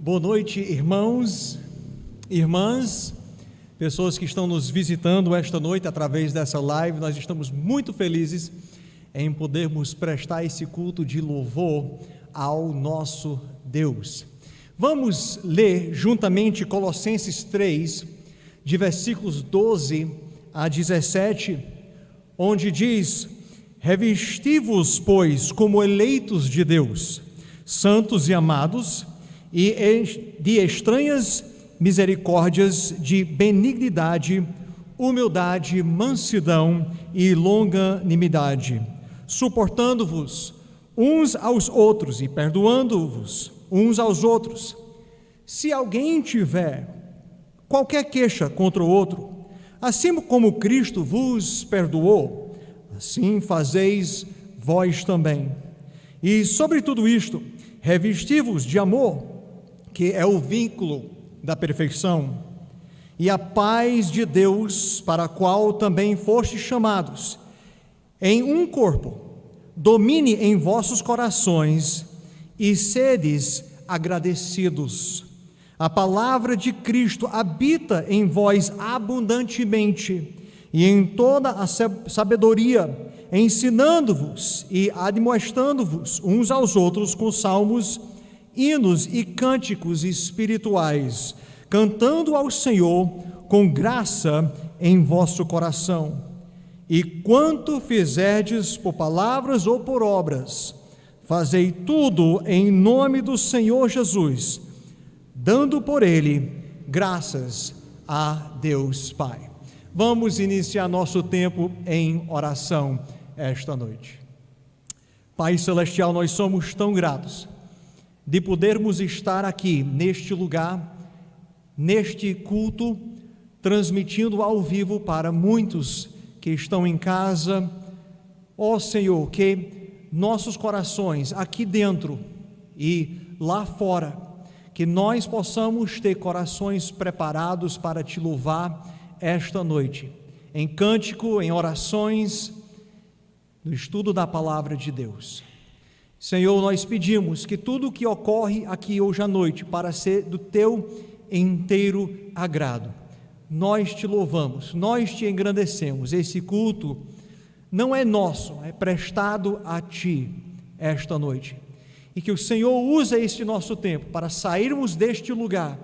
Boa noite, irmãos, irmãs, pessoas que estão nos visitando esta noite através dessa live. Nós estamos muito felizes em podermos prestar esse culto de louvor ao nosso Deus. Vamos ler juntamente Colossenses 3, de versículos 12 a 17, onde diz: revesti-vos, pois, como eleitos de Deus, santos e amados, e de estranhas misericórdias, de benignidade, humildade, mansidão e longanimidade, suportando-vos uns aos outros e perdoando-vos uns aos outros. Se alguém tiver qualquer queixa contra o outro, assim como Cristo vos perdoou, assim fazeis vós também. E sobre tudo isto, revesti-vos de amor, que é o vínculo da perfeição, e a paz de Deus, para a qual também fostes chamados, em um corpo, domine em vossos corações, e sedes agradecidos. A palavra de Cristo habita em vós abundantemente, e em toda a sabedoria, ensinando-vos e admoestando-vos uns aos outros com salmos, hinos e cânticos espirituais, cantando ao Senhor com graça em vosso coração. E quanto fizerdes por palavras ou por obras, fazei tudo em nome do Senhor Jesus, dando por Ele graças a Deus Pai. Vamos iniciar nosso tempo em oração esta noite. Pai Celestial, nós somos tão gratos de podermos estar aqui neste lugar, neste culto, transmitindo ao vivo para muitos que estão em casa. Ó Senhor, que nossos corações aqui dentro e lá fora, que nós possamos ter corações preparados para te louvar esta noite, em cântico, em orações, no estudo da palavra de Deus. Senhor, nós pedimos que tudo o que ocorre aqui hoje à noite, para ser do teu inteiro agrado, nós te louvamos, nós te engrandecemos. Esse culto não é nosso, é prestado a ti esta noite, e que o Senhor use este nosso tempo para sairmos deste lugar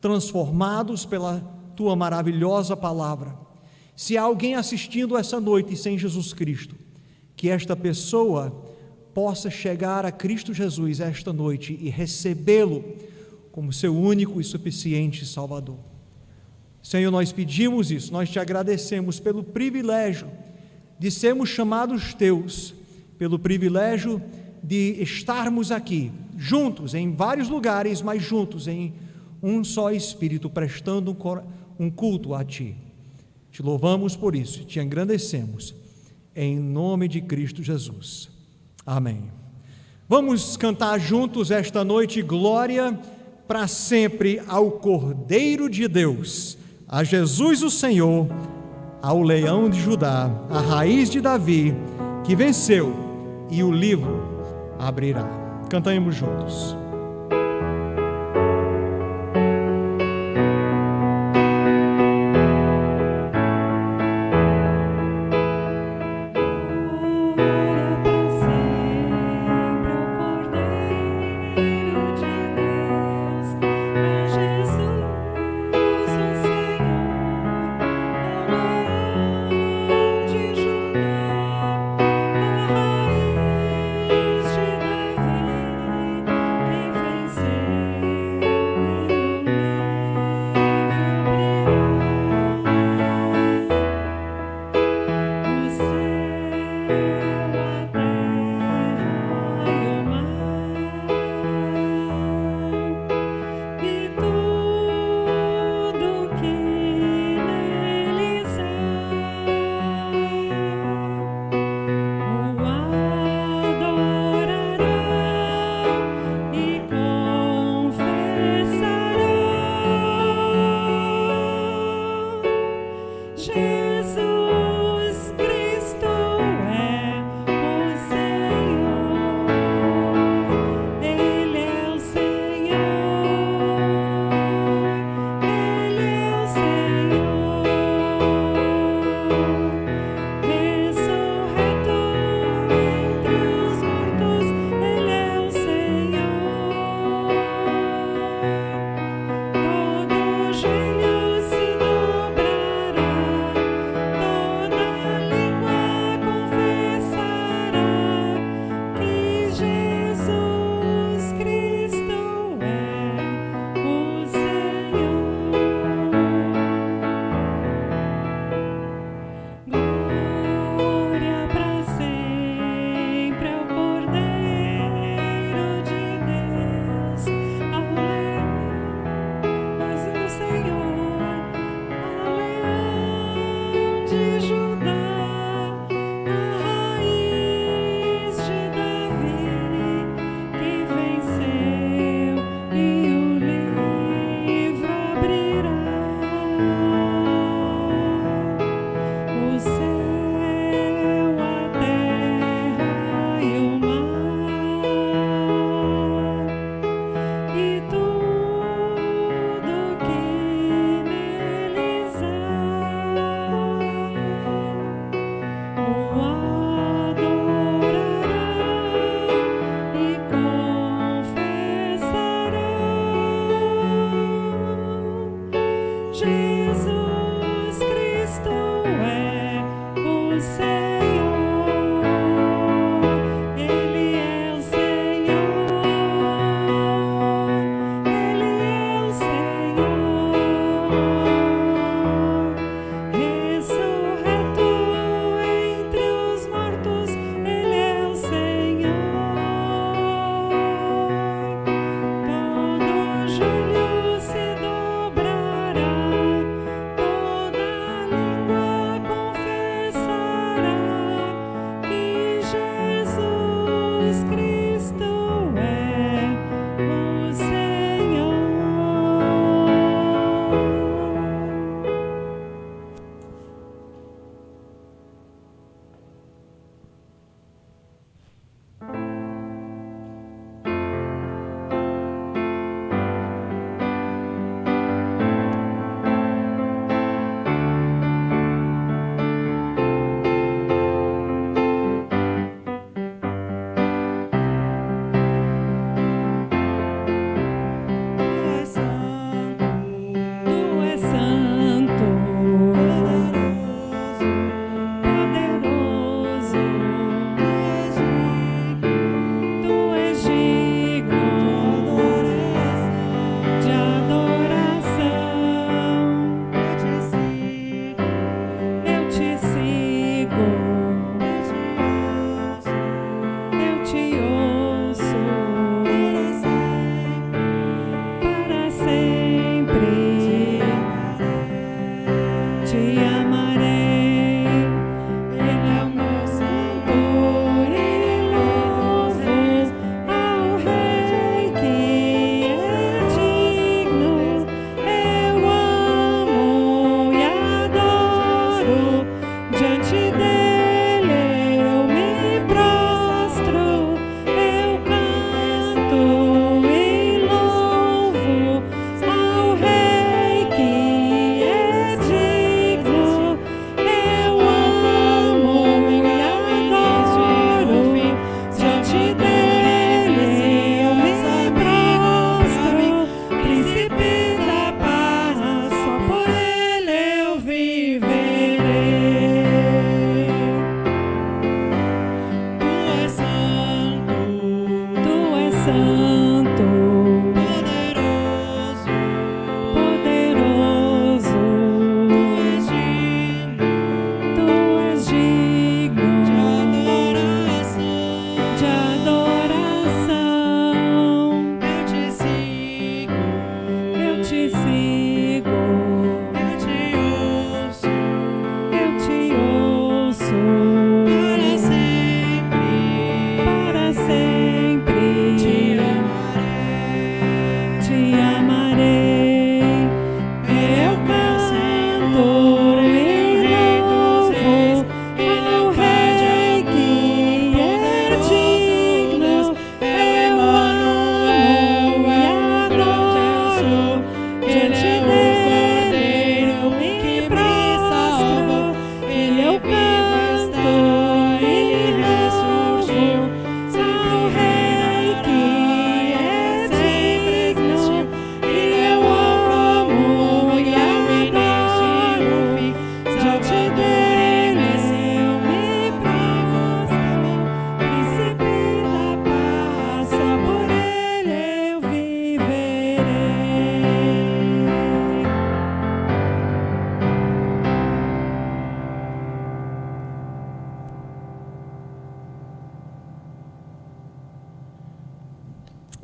transformados pela tua maravilhosa palavra. Se há alguém assistindo essa noite sem Jesus Cristo, que esta pessoa possa chegar a Cristo Jesus esta noite e recebê-lo como seu único e suficiente Salvador. Senhor, nós pedimos isso, nós te agradecemos pelo privilégio de sermos chamados teus, pelo privilégio de estarmos aqui, juntos, em vários lugares, mas juntos, em um só Espírito, prestando um culto a Ti. Te louvamos por isso, te engrandecemos, em nome de Cristo Jesus. Amém. Vamos cantar juntos esta noite: glória para sempre ao Cordeiro de Deus, a Jesus o Senhor, ao Leão de Judá, a raiz de Davi, que venceu e o livro abrirá. Cantemos juntos. De Davi,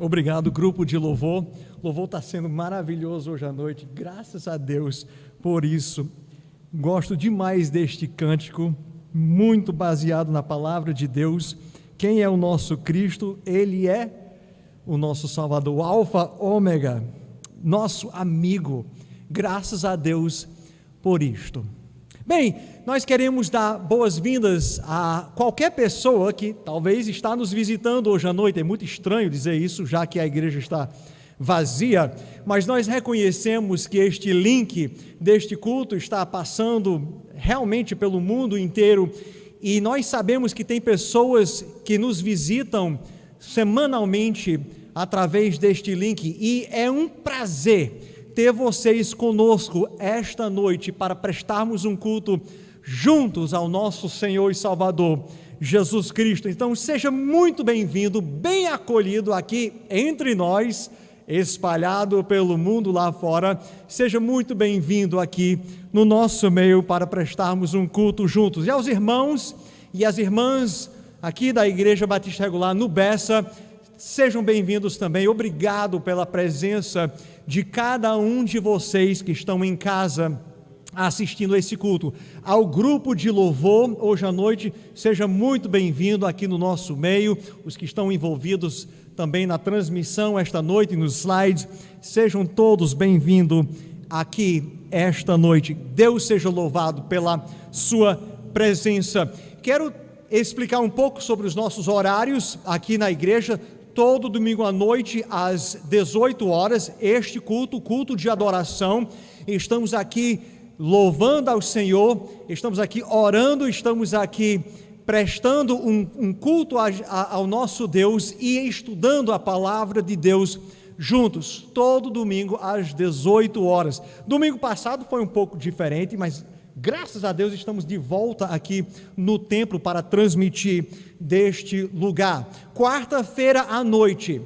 Obrigado, grupo de louvor. O louvor está sendo maravilhoso hoje à noite, graças a Deus por isso. Gosto demais deste cântico, muito baseado na palavra de Deus. Quem é o nosso Cristo? Ele é o nosso Salvador, Alfa, Ômega, nosso amigo. Graças a Deus por isto. Bem, nós queremos dar boas-vindas a qualquer pessoa que talvez está nos visitando hoje à noite. É muito estranho dizer isso, já que a igreja está vazia, mas nós reconhecemos que este link deste culto está passando realmente pelo mundo inteiro, e nós sabemos que tem pessoas que nos visitam semanalmente através deste link, e é um prazer ter vocês conosco esta noite para prestarmos um culto juntos ao nosso Senhor e Salvador, Jesus Cristo. Então, seja muito bem-vindo, bem acolhido aqui entre nós, espalhado pelo mundo lá fora. Seja muito bem-vindo aqui no nosso meio para prestarmos um culto juntos. E aos irmãos e às irmãs aqui da Igreja Batista Regular no Bessa, sejam bem-vindos também. Obrigado pela presença de cada um de vocês que estão em casa assistindo a esse culto. Ao grupo de louvor, hoje à noite, seja muito bem-vindo aqui no nosso meio. Os que estão envolvidos também na transmissão esta noite, nos slides, sejam todos bem-vindos aqui esta noite. Deus seja louvado pela sua presença. Quero explicar um pouco sobre os nossos horários aqui na igreja. Todo domingo à noite, às 18 horas, este culto de adoração. Estamos aqui louvando ao Senhor, estamos aqui orando, estamos aqui prestando um culto ao nosso Deus e estudando a palavra de Deus juntos, todo domingo às 18 horas. Domingo passado foi um pouco diferente, mas graças a Deus estamos de volta aqui no templo para transmitir deste lugar. Quarta-feira à noite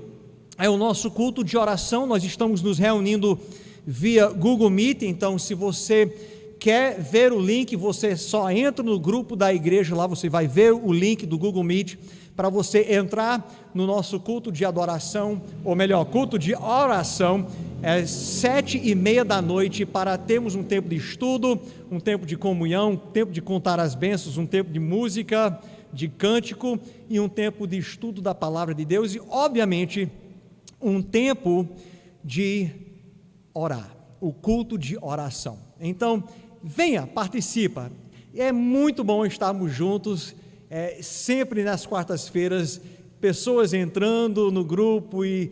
é o nosso culto de oração. Nós estamos nos reunindo via Google Meet, então se você quer ver o link, você só entra no grupo da igreja, lá você vai ver o link do Google Meet, para você entrar no nosso culto de adoração, ou melhor, culto de oração, às 7:30 da noite, para termos um tempo de estudo, um tempo de comunhão, um tempo de contar as bênçãos, um tempo de música, de cântico, e um tempo de estudo da palavra de Deus, e obviamente um tempo de orar, o culto de oração. Então, venha, participa. É muito bom estarmos juntos, sempre nas quartas-feiras, pessoas entrando no grupo e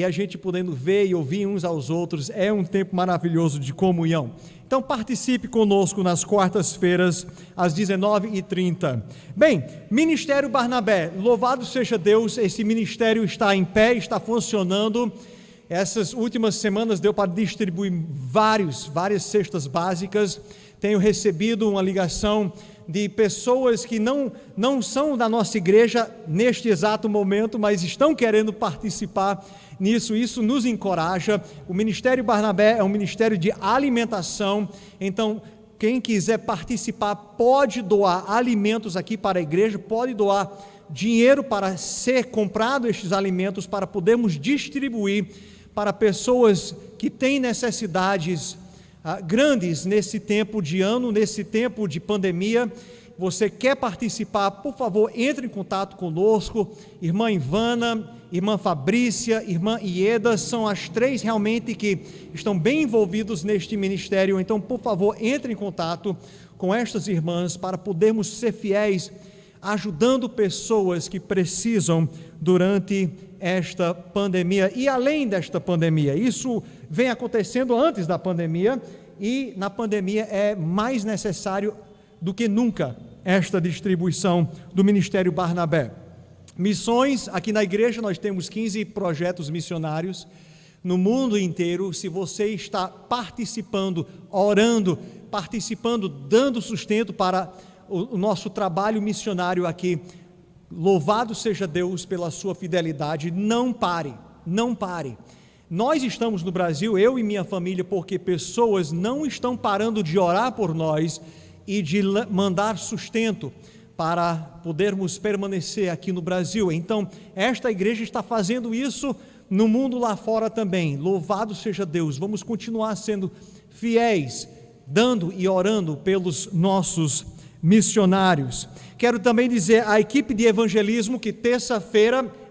a gente podendo ver e ouvir uns aos outros. É um tempo maravilhoso de comunhão. Então, participe conosco nas quartas-feiras, às 19h30. Bem, Ministério Barnabé, louvado seja Deus, esse ministério está em pé, está funcionando. Essas últimas semanas deu para distribuir várias cestas básicas. Tenho recebido uma ligação de pessoas que não são da nossa igreja neste exato momento, mas estão querendo participar nisso. Isso nos encoraja. O Ministério Barnabé é um ministério de alimentação, então quem quiser participar pode doar alimentos aqui para a igreja, pode doar dinheiro para ser comprado estes alimentos, para podermos distribuir para pessoas que têm necessidades grandes nesse tempo de ano, nesse tempo de pandemia. Você quer participar, por favor, entre em contato conosco. Irmã Ivana, irmã Fabrícia, irmã Ieda, são as três realmente que estão bem envolvidos neste ministério. Então, por favor, entre em contato com estas irmãs para podermos ser fiéis, ajudando pessoas que precisam durante esta pandemia e além desta pandemia. Isso vem acontecendo antes da pandemia e na pandemia é mais necessário do que nunca esta distribuição do Ministério Barnabé. Missões, aqui na igreja nós temos 15 projetos missionários no mundo inteiro. Se você está participando, orando, dando sustento para o nosso trabalho missionário aqui, louvado seja Deus pela sua fidelidade. Não pare. Nós estamos no Brasil, eu e minha família, porque pessoas não estão parando de orar por nós e de mandar sustento para podermos permanecer aqui no Brasil. Então, esta igreja está fazendo isso no mundo lá fora também. Louvado seja Deus. Vamos continuar sendo fiéis, dando e orando pelos nossos missionários. Quero também dizer à equipe de evangelismo que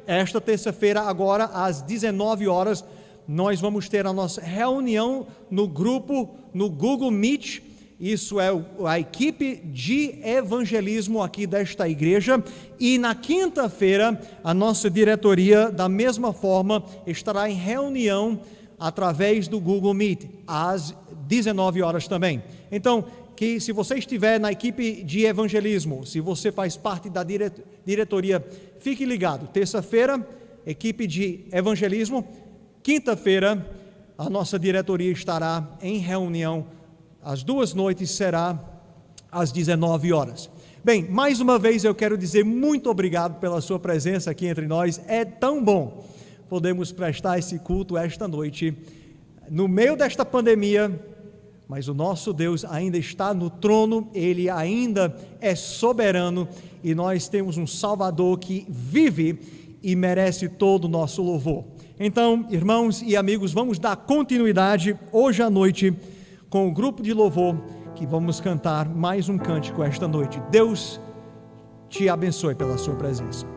esta terça-feira agora às 19 horas, nós vamos ter a nossa reunião no grupo, no Google Meet. Isso é a equipe de evangelismo aqui desta igreja. E na quinta-feira, a nossa diretoria, da mesma forma, estará em reunião através do Google Meet, às 19 horas também. Então, que se você estiver na equipe de evangelismo, se você faz parte da diretoria, fique ligado. Terça-feira, equipe de evangelismo. Quinta-feira, a nossa diretoria estará em reunião. As 2 noites será às 19 horas. Bem, mais uma vez eu quero dizer muito obrigado pela sua presença aqui entre nós. É tão bom podermos prestar esse culto esta noite, no meio desta pandemia, mas o nosso Deus ainda está no trono, Ele ainda é soberano, e nós temos um Salvador que vive e merece todo o nosso louvor. Então, irmãos e amigos, vamos dar continuidade hoje à noite com o grupo de louvor, que vamos cantar mais um cântico esta noite. Deus te abençoe pela sua presença.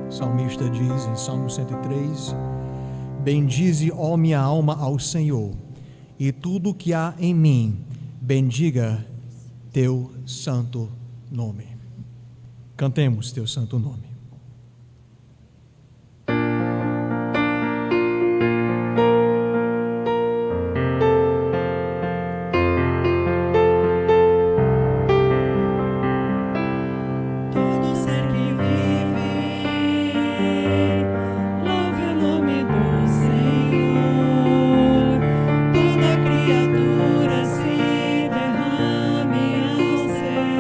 O salmista diz em Salmo 103: bendize, ó minha alma, ao Senhor, e tudo que há em mim, bendiga teu santo nome. Cantemos teu santo nome. São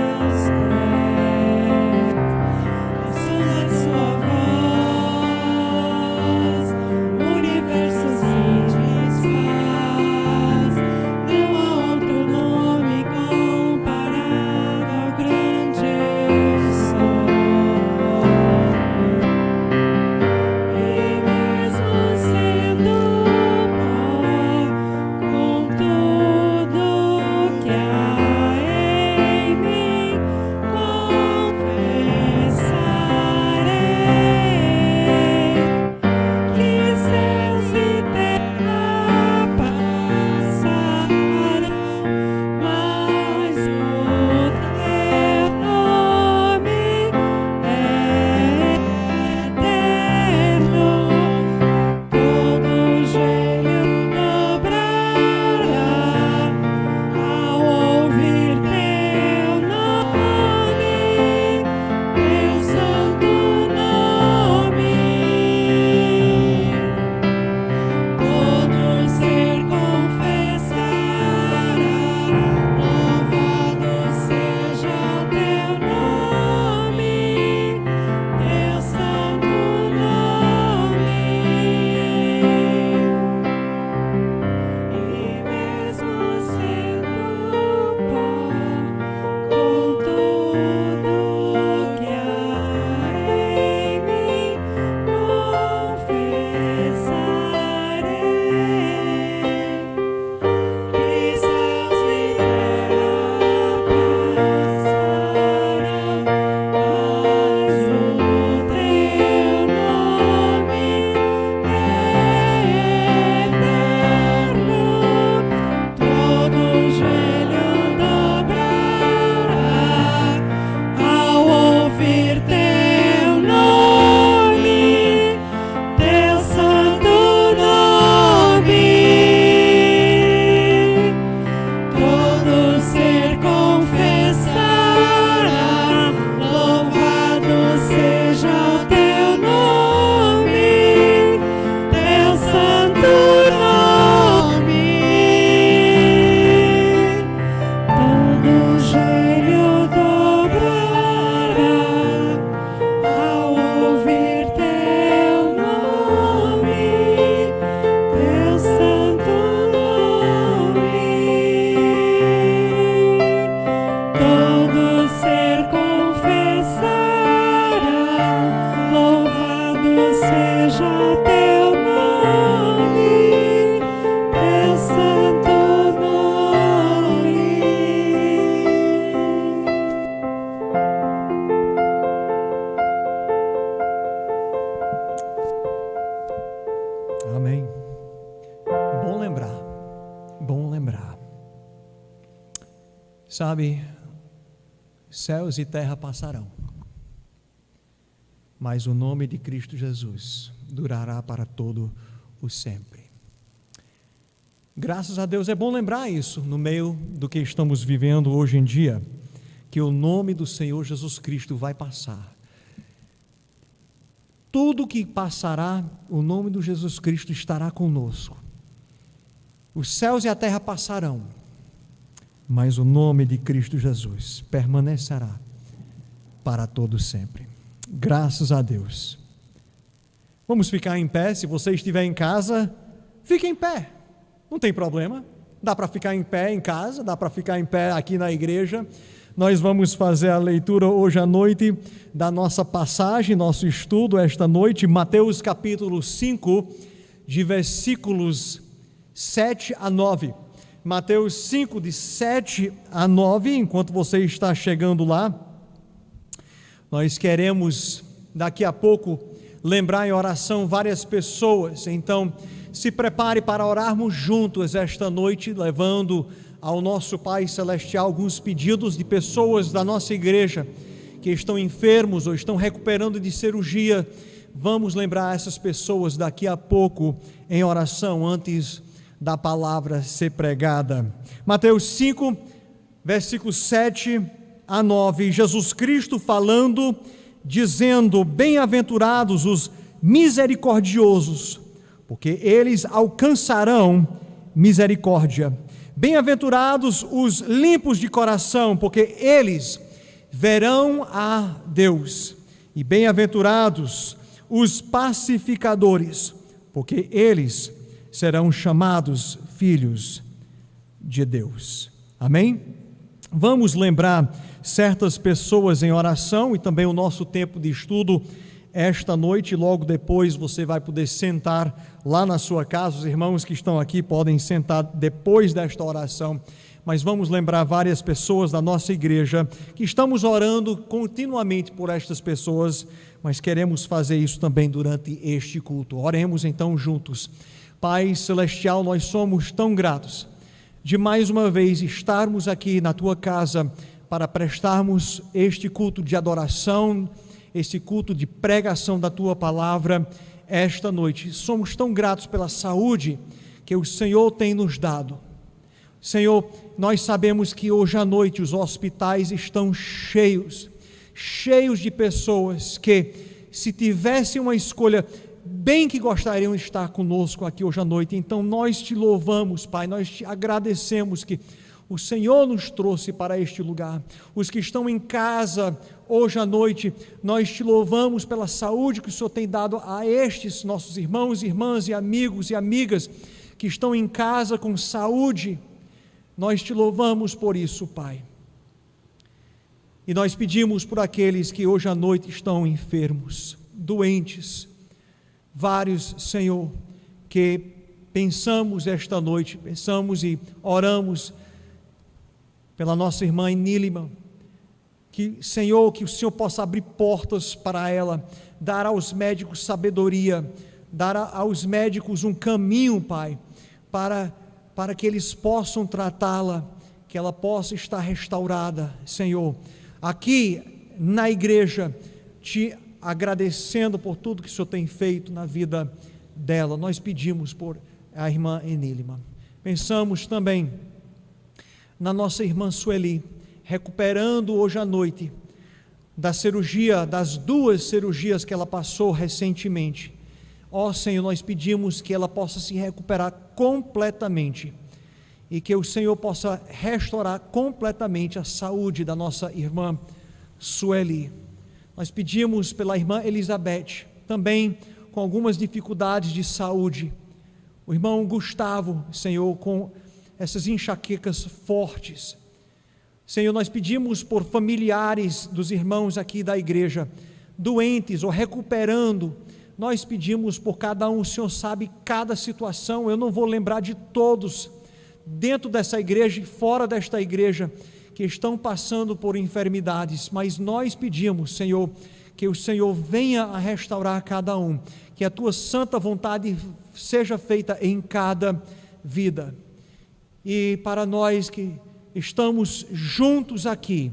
seja teu nome, teu santo nome. Amém. Bom lembrar, bom lembrar. Sabe, céus e terra passarão, mas o nome de Cristo Jesus durará para todo o sempre. Graças a Deus, é bom lembrar isso no meio do que estamos vivendo hoje em dia, que o nome do Senhor Jesus Cristo vai passar. Tudo que passará, o nome de Jesus Cristo estará conosco. Os céus e a terra passarão, mas o nome de Cristo Jesus permanecerá para todo sempre. Graças a Deus. Vamos ficar em pé. Se você estiver em casa, fique em pé, não tem problema. Dá para ficar em pé em casa, dá para ficar em pé aqui na igreja. Nós vamos fazer a leitura hoje à noite da nossa passagem, nosso estudo esta noite, Mateus capítulo 5, de versículos 7 a 9. Mateus 5, de 7 a 9, enquanto você está chegando lá, nós queremos daqui a pouco lembrar em oração várias pessoas. Então se prepare para orarmos juntos esta noite, levando ao nosso Pai Celestial alguns pedidos de pessoas da nossa igreja que estão enfermos ou estão recuperando de cirurgia. Vamos lembrar essas pessoas daqui a pouco em oração, antes da palavra ser pregada. Mateus 5, versículos 7 a 9, Jesus Cristo falando, dizendo: bem-aventurados os misericordiosos, porque eles alcançarão misericórdia. Bem-aventurados os limpos de coração, porque eles verão a Deus. E bem-aventurados os pacificadores, porque eles serão chamados filhos de Deus. Amém? Vamos lembrar certas pessoas em oração e também o nosso tempo de estudo esta noite. Logo depois você vai poder sentar lá na sua casa. Os irmãos que estão aqui podem sentar depois desta oração. Mas vamos lembrar várias pessoas da nossa igreja que estamos orando continuamente por estas pessoas, mas queremos fazer isso também durante este culto. Oremos então juntos. Pai Celestial, nós somos tão gratos de mais uma vez estarmos aqui na Tua casa para prestarmos este culto de adoração, este culto de pregação da Tua palavra esta noite. Somos tão gratos pela saúde que o Senhor tem nos dado. Senhor, nós sabemos que hoje à noite os hospitais estão cheios de pessoas que, se tivessem uma escolha, bem que gostariam de estar conosco aqui hoje à noite. Então nós te louvamos, Pai, nós te agradecemos que o Senhor nos trouxe para este lugar. Os que estão em casa hoje à noite, nós te louvamos pela saúde que o Senhor tem dado a estes nossos irmãos, irmãs e amigos e amigas que estão em casa com saúde. Nós te louvamos por isso, Pai. E nós pedimos por aqueles que hoje à noite estão enfermos, doentes, vários, Senhor, que pensamos esta noite, pensamos e oramos pela nossa irmã Nílima, que, Senhor, que o Senhor possa abrir portas para ela, dar aos médicos sabedoria, dar aos médicos um caminho, Pai, para que eles possam tratá-la, que ela possa estar restaurada, Senhor. Aqui na igreja, te agradecendo por tudo que o Senhor tem feito na vida dela, nós pedimos por a irmã Enílima. Pensamos também na nossa irmã Sueli, recuperando hoje à noite da cirurgia, das 2 cirurgias que ela passou recentemente. Ó Senhor, nós pedimos que ela possa se recuperar completamente e que o Senhor possa restaurar completamente a saúde da nossa irmã Sueli. Nós pedimos pela irmã Elizabeth, também com algumas dificuldades de saúde. O irmão Gustavo, Senhor, com essas enxaquecas fortes. Senhor, nós pedimos por familiares dos irmãos aqui da igreja, doentes ou recuperando nós pedimos por cada um, o Senhor sabe cada situação, eu não vou lembrar de todos, dentro dessa igreja e fora desta igreja, que estão passando por enfermidades, mas nós pedimos, Senhor, que o Senhor venha a restaurar cada um, que a Tua santa vontade seja feita em cada vida. E para nós que estamos juntos aqui,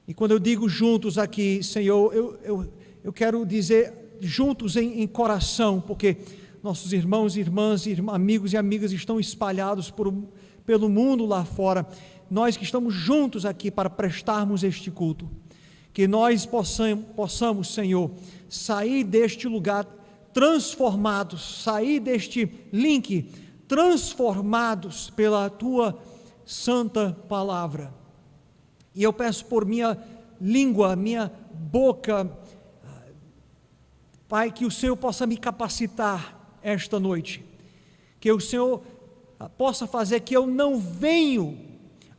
e quando eu digo juntos aqui, Senhor, eu quero dizer juntos em coração, porque nossos irmãos e irmãs, amigos e amigas estão espalhados pelo mundo lá fora. Nós que estamos juntos aqui para prestarmos este culto, que nós possamos, Senhor, sair deste lugar transformados, sair deste link transformados pela Tua santa palavra. E eu peço por minha língua, minha boca, Pai, que o Senhor possa me capacitar esta noite, que o Senhor possa fazer que eu não venho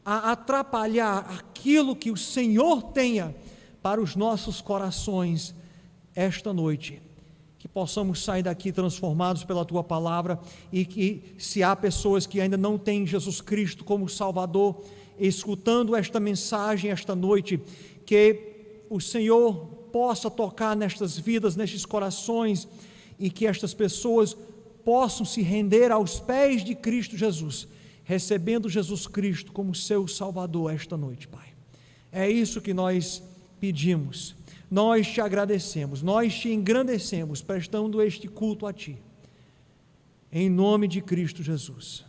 a atrapalhar aquilo que o Senhor tenha para os nossos corações esta noite, que possamos sair daqui transformados pela Tua palavra, e que se há pessoas que ainda não têm Jesus Cristo como Salvador, escutando esta mensagem esta noite, que o Senhor possa tocar nestas vidas, nestes corações, e que estas pessoas possam se render aos pés de Cristo Jesus, recebendo Jesus Cristo como seu Salvador esta noite, Pai. É isso que nós pedimos, nós Te agradecemos, nós Te engrandecemos, prestando este culto a Ti, em nome de Cristo Jesus,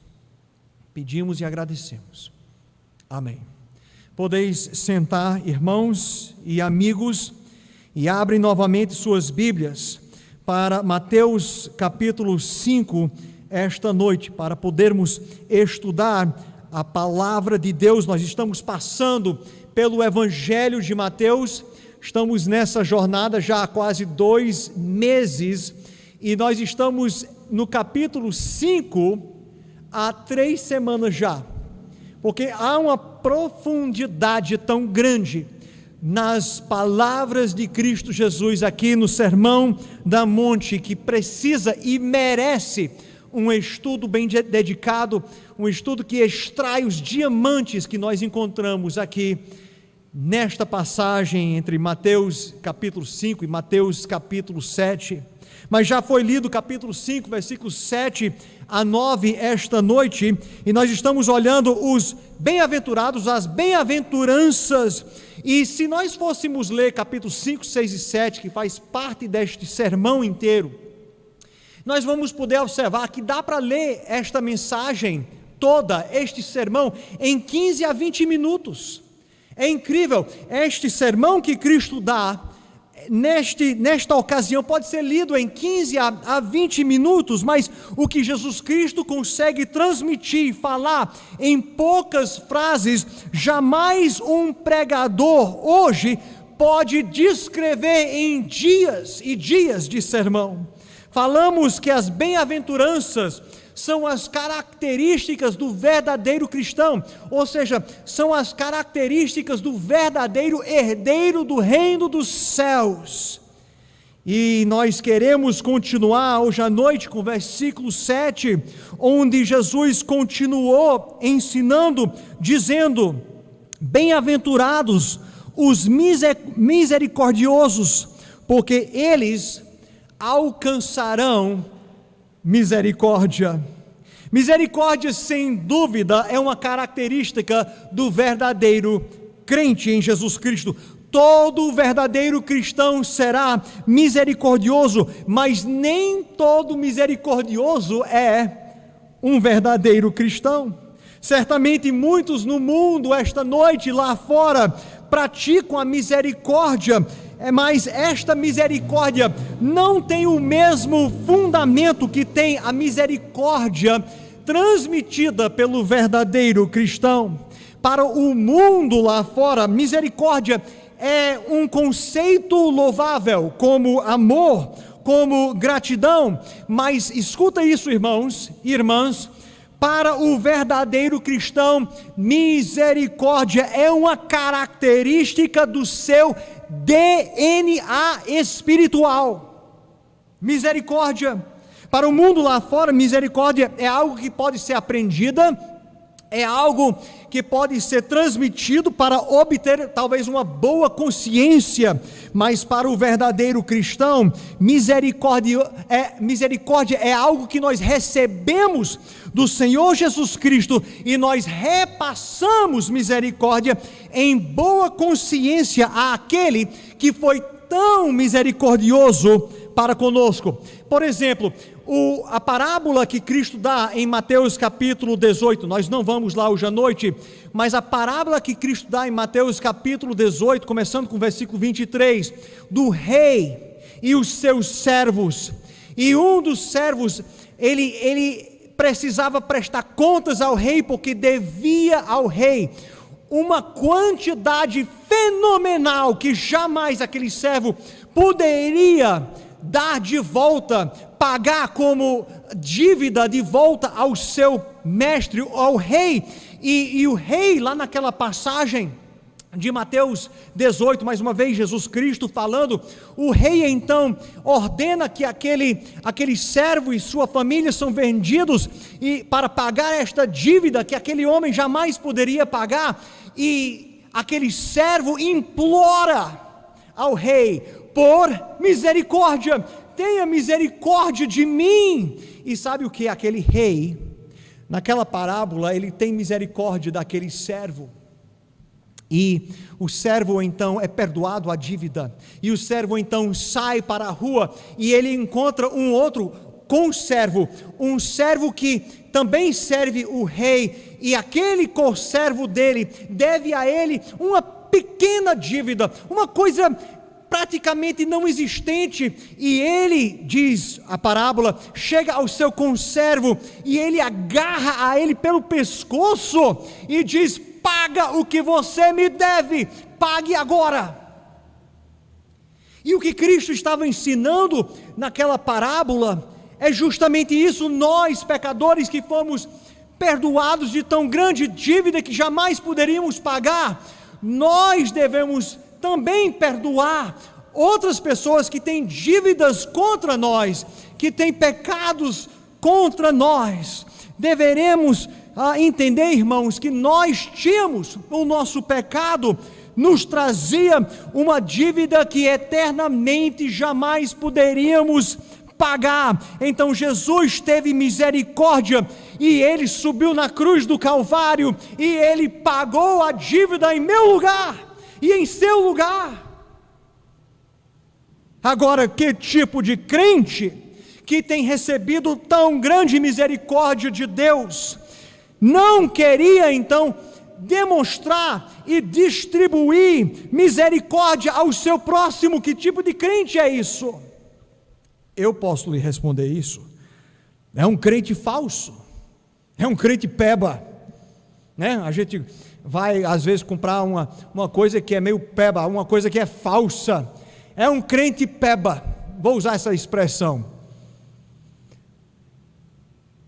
pedimos e agradecemos, amém. Podeis sentar, irmãos e amigos, e abrem novamente suas Bíblias para Mateus capítulo 5, esta noite, para podermos estudar a palavra de Deus. Nós estamos passando pelo Evangelho de Mateus, estamos nessa jornada já há quase 2 meses, e nós estamos no capítulo 5 há 3 semanas já, porque há uma profundidade tão grande nas palavras de Cristo Jesus aqui no Sermão da Monte, que precisa e merece um estudo bem dedicado, um estudo que extrai os diamantes que nós encontramos aqui nesta passagem entre Mateus capítulo 5 e Mateus capítulo 7, mas já foi lido o capítulo 5, versículos 7 a 9 esta noite, e nós estamos olhando os bem-aventurados, as bem-aventuranças, e se nós fôssemos ler capítulo 5, 6 e 7, que faz parte deste sermão inteiro, nós vamos poder observar que dá para ler esta mensagem toda, este sermão, em 15 a 20 minutos, é incrível, este sermão que Cristo dá, nesta ocasião pode ser lido em 15 a 20 minutos, mas o que Jesus Cristo consegue transmitir, falar em poucas frases, jamais um pregador hoje pode descrever em dias e dias de sermão. Falamos que as bem-aventuranças são as características do verdadeiro cristão, ou seja, são as características do verdadeiro herdeiro do reino dos céus. E nós queremos continuar hoje à noite com o versículo 7, onde Jesus continuou ensinando, dizendo: bem-aventurados os misericordiosos, porque eles alcançarão misericórdia. Misericórdia, sem dúvida, é uma característica do verdadeiro crente em Jesus Cristo. Todo verdadeiro cristão será misericordioso, mas nem todo misericordioso é um verdadeiro cristão. Certamente muitos no mundo, esta noite, lá fora, praticam a misericórdia, mas esta misericórdia não tem o mesmo fundamento que tem a misericórdia transmitida pelo verdadeiro cristão. Para o mundo lá fora, misericórdia é um conceito louvável, como amor, como gratidão, mas escuta isso, irmãos e irmãs, Para o verdadeiro cristão, misericórdia é uma característica do seu DNA espiritual. Misericórdia. Para o mundo lá fora, misericórdia é algo que pode ser aprendida, é algo que pode ser transmitido para obter talvez uma boa consciência, mas para o verdadeiro cristão, misericórdia é algo que nós recebemos do Senhor Jesus Cristo e nós repassamos misericórdia em boa consciência àquele que foi tão misericordioso para conosco. Por exemplo, a parábola que Cristo dá em Mateus capítulo 18, nós não vamos lá hoje à noite, mas a parábola que Cristo dá em Mateus capítulo 18, começando com o versículo 23, do rei e os seus servos, e um dos servos, ele precisava prestar contas ao rei, porque devia ao rei uma quantidade fenomenal, que jamais aquele servo poderia dar de volta, pagar como dívida de volta ao seu mestre, ao rei, e o rei lá naquela passagem de Mateus 18, mais uma vez Jesus Cristo falando, o rei então ordena que aquele servo e sua família são vendidos e para pagar esta dívida que aquele homem jamais poderia pagar, e aquele servo implora ao rei por misericórdia, tenha misericórdia de mim. E sabe o que? Aquele rei, naquela parábola, ele tem misericórdia daquele servo, e o servo então é perdoado a dívida, e o servo então sai para a rua, e ele encontra um outro conservo, um servo que também serve o rei, e aquele conservo dele deve a ele uma pequena dívida, uma coisa praticamente não existente, e ele, diz a parábola, chega ao seu conservo, e ele agarra a ele pelo pescoço, e diz: paga o que você me deve, pague agora. E o que Cristo estava ensinando naquela parábola é justamente isso. Nós, pecadores que fomos perdoados de tão grande dívida que jamais poderíamos pagar, nós devemos também perdoar outras pessoas que têm dívidas contra nós, que têm pecados contra nós. Deveremos entender, irmãos, que nós tínhamos o nosso pecado, nos trazia uma dívida que eternamente jamais poderíamos pagar. Então Jesus teve misericórdia, e ele subiu na cruz do Calvário, e ele pagou a dívida em meu lugar e em seu lugar. Agora, que tipo de crente que tem recebido tão grande misericórdia de Deus não queria então demonstrar e distribuir misericórdia ao seu próximo? Que tipo de crente é isso? Eu posso lhe responder isso: é um crente falso, é um crente peba, né? A gente vai às vezes comprar uma coisa que é meio peba, uma coisa que é falsa, é um crente peba, vou usar essa expressão.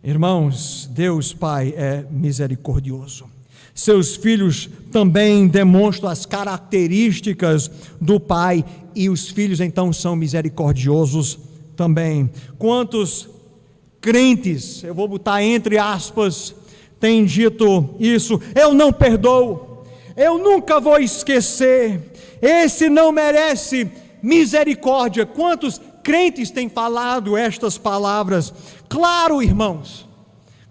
Irmãos, Deus Pai é misericordioso, seus filhos também demonstram as características do Pai, e os filhos então são misericordiosos também. Quantos crentes, eu vou botar entre aspas, têm dito isso: eu não perdoo, eu nunca vou esquecer, esse não merece misericórdia. Quantos crentes têm falado estas palavras? Claro, irmãos,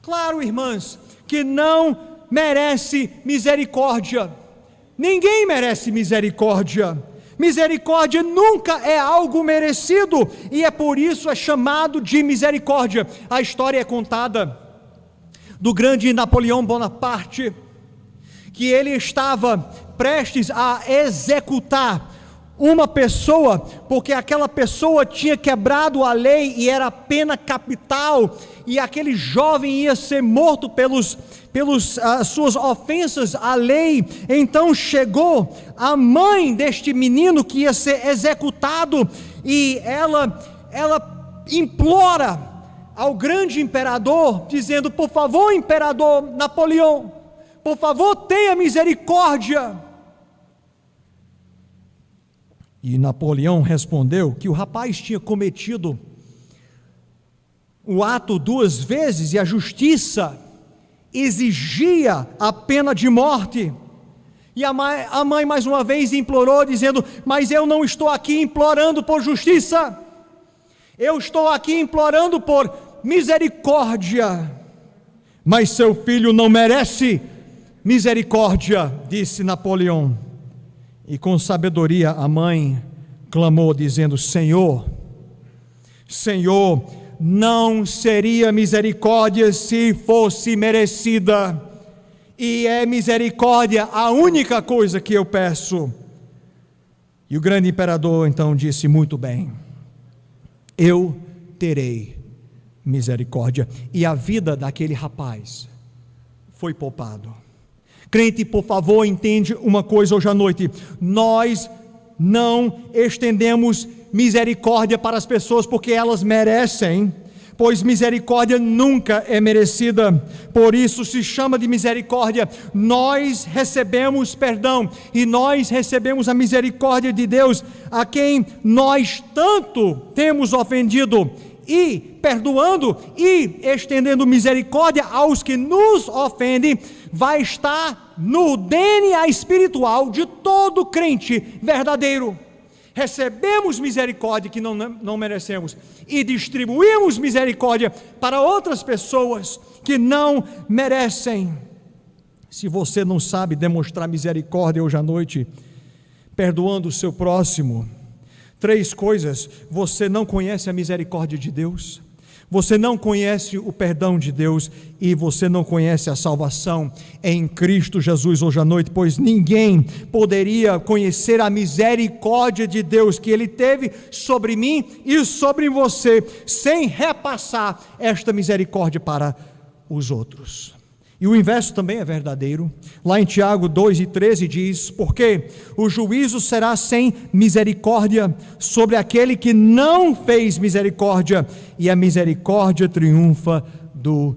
claro, irmãs, que não merece misericórdia. Ninguém merece misericórdia. Misericórdia nunca é algo merecido, e é por isso é chamado de misericórdia. A história é contada do grande Napoleão Bonaparte, que ele estava prestes a executar uma pessoa, porque aquela pessoa tinha quebrado a lei e era pena capital, e aquele jovem ia ser morto pelas suas ofensas à lei. Então chegou a mãe deste menino que ia ser executado, e ela implora ao grande imperador, dizendo: por favor, imperador Napoleão, por favor, tenha misericórdia. E Napoleão respondeu que o rapaz tinha cometido o ato 2 vezes e a justiça exigia a pena de morte. E a mãe mais uma vez implorou, dizendo: mas eu não estou aqui implorando por justiça, eu estou aqui implorando por misericórdia. Mas seu filho não merece misericórdia, disse Napoleão. E com sabedoria a mãe clamou, dizendo: Senhor, não seria misericórdia se fosse merecida, e é misericórdia a única coisa que eu peço. E o grande imperador então disse: muito bem, eu terei misericórdia. E a vida daquele rapaz foi poupado. Crente, por favor, entende uma coisa hoje à noite: nós não estendemos misericórdia para as pessoas porque elas merecem, pois misericórdia nunca é merecida, por isso se chama de misericórdia. Nós recebemos perdão e nós recebemos a misericórdia de Deus, a quem nós tanto temos ofendido, e perdoando e estendendo misericórdia aos que nos ofendem, vai estar no DNA espiritual de todo crente verdadeiro. Recebemos misericórdia que não merecemos e distribuímos misericórdia para outras pessoas que não merecem. Se você não sabe demonstrar misericórdia hoje à noite, perdoando o seu próximo, 3 coisas: você não conhece a misericórdia de Deus, você não conhece o perdão de Deus e você não conhece a salvação em Cristo Jesus hoje à noite, pois ninguém poderia conhecer a misericórdia de Deus que Ele teve sobre mim e sobre você, sem repassar esta misericórdia para os outros. E o inverso também é verdadeiro. Lá em Tiago 2:13 diz: porque o juízo será sem misericórdia sobre aquele que não fez misericórdia, e a misericórdia triunfa do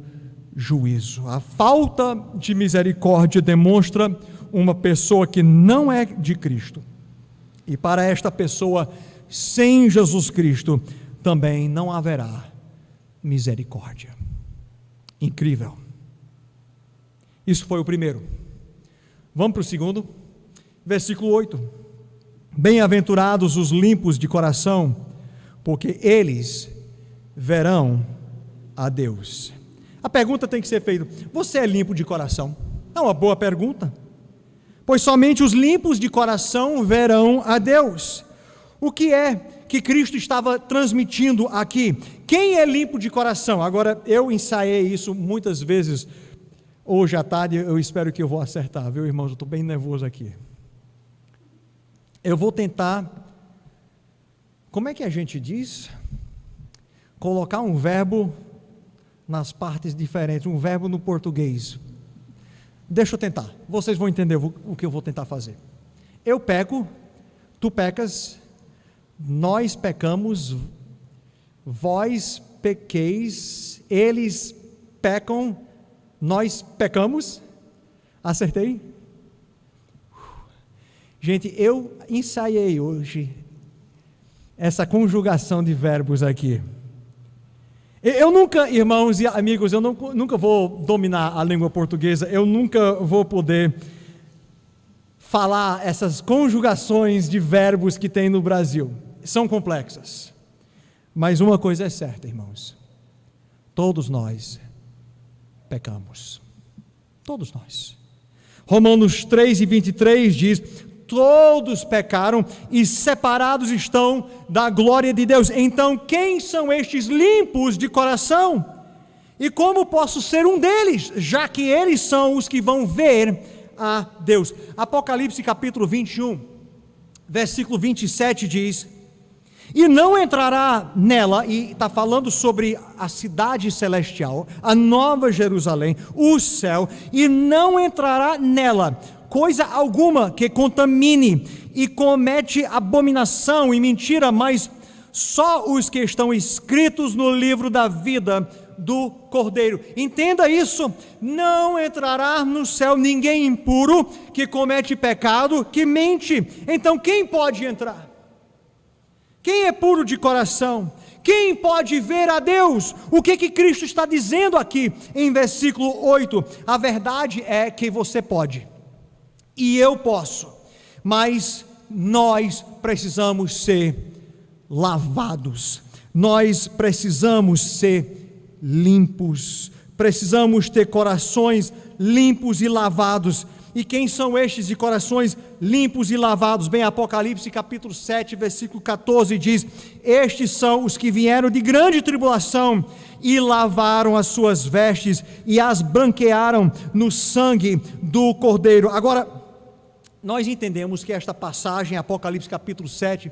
juízo. A falta de misericórdia demonstra uma pessoa que não é de Cristo, e para esta pessoa, sem Jesus Cristo, também não haverá misericórdia. Incrível. Isso foi o primeiro. Vamos para o segundo, versículo 8. Bem-aventurados os limpos de coração, porque eles verão a Deus. A pergunta tem que ser feita: você é limpo de coração? É uma boa pergunta, pois somente os limpos de coração verão a Deus. O que é que Cristo estava transmitindo aqui? Quem é limpo de coração? Agora, eu ensaiei isso muitas vezes. Hoje à tarde eu espero que eu vou acertar, viu, irmãos? Eu estou bem nervoso aqui. Eu vou tentar, como é que a gente diz? Colocar um verbo nas partes diferentes, um verbo no português. Deixa eu tentar, vocês vão entender o que eu vou tentar fazer. Eu peco, tu pecas, nós pecamos, vós pequeis, eles pecam, nós pecamos. Acertei? Gente, eu ensaiei hoje essa conjugação de verbos aqui. Eu nunca, irmãos e amigos, eu nunca vou dominar a língua portuguesa, eu nunca vou poder falar essas conjugações de verbos que tem no Brasil. São complexas. Mas uma coisa é certa, irmãos: todos nós pecamos. Todos nós. Romanos 3:23 diz: todos pecaram e separados estão da glória de Deus. Então, quem são estes limpos de coração? E como posso ser um deles, já que eles são os que vão ver a Deus? Apocalipse capítulo 21, versículo 27 diz: e não entrará nela, e está falando sobre a cidade celestial, a nova Jerusalém, o céu, e não entrará nela coisa alguma que contamine e comete abominação e mentira, mas só os que estão escritos no livro da vida do Cordeiro. Entenda isso: não entrará no céu ninguém impuro, que comete pecado, que mente. Então quem pode entrar? Quem é puro de coração? Quem pode ver a Deus? O que Cristo está dizendo aqui em versículo 8? A verdade é que você pode, e eu posso, mas nós precisamos ser lavados, nós precisamos ser limpos, precisamos ter corações limpos e lavados. E quem são estes de corações limpos e lavados? Bem, Apocalipse capítulo 7, versículo 14 diz: estes são os que vieram de grande tribulação e lavaram as suas vestes e as branquearam no sangue do Cordeiro. Agora, nós entendemos que esta passagem, Apocalipse capítulo 7,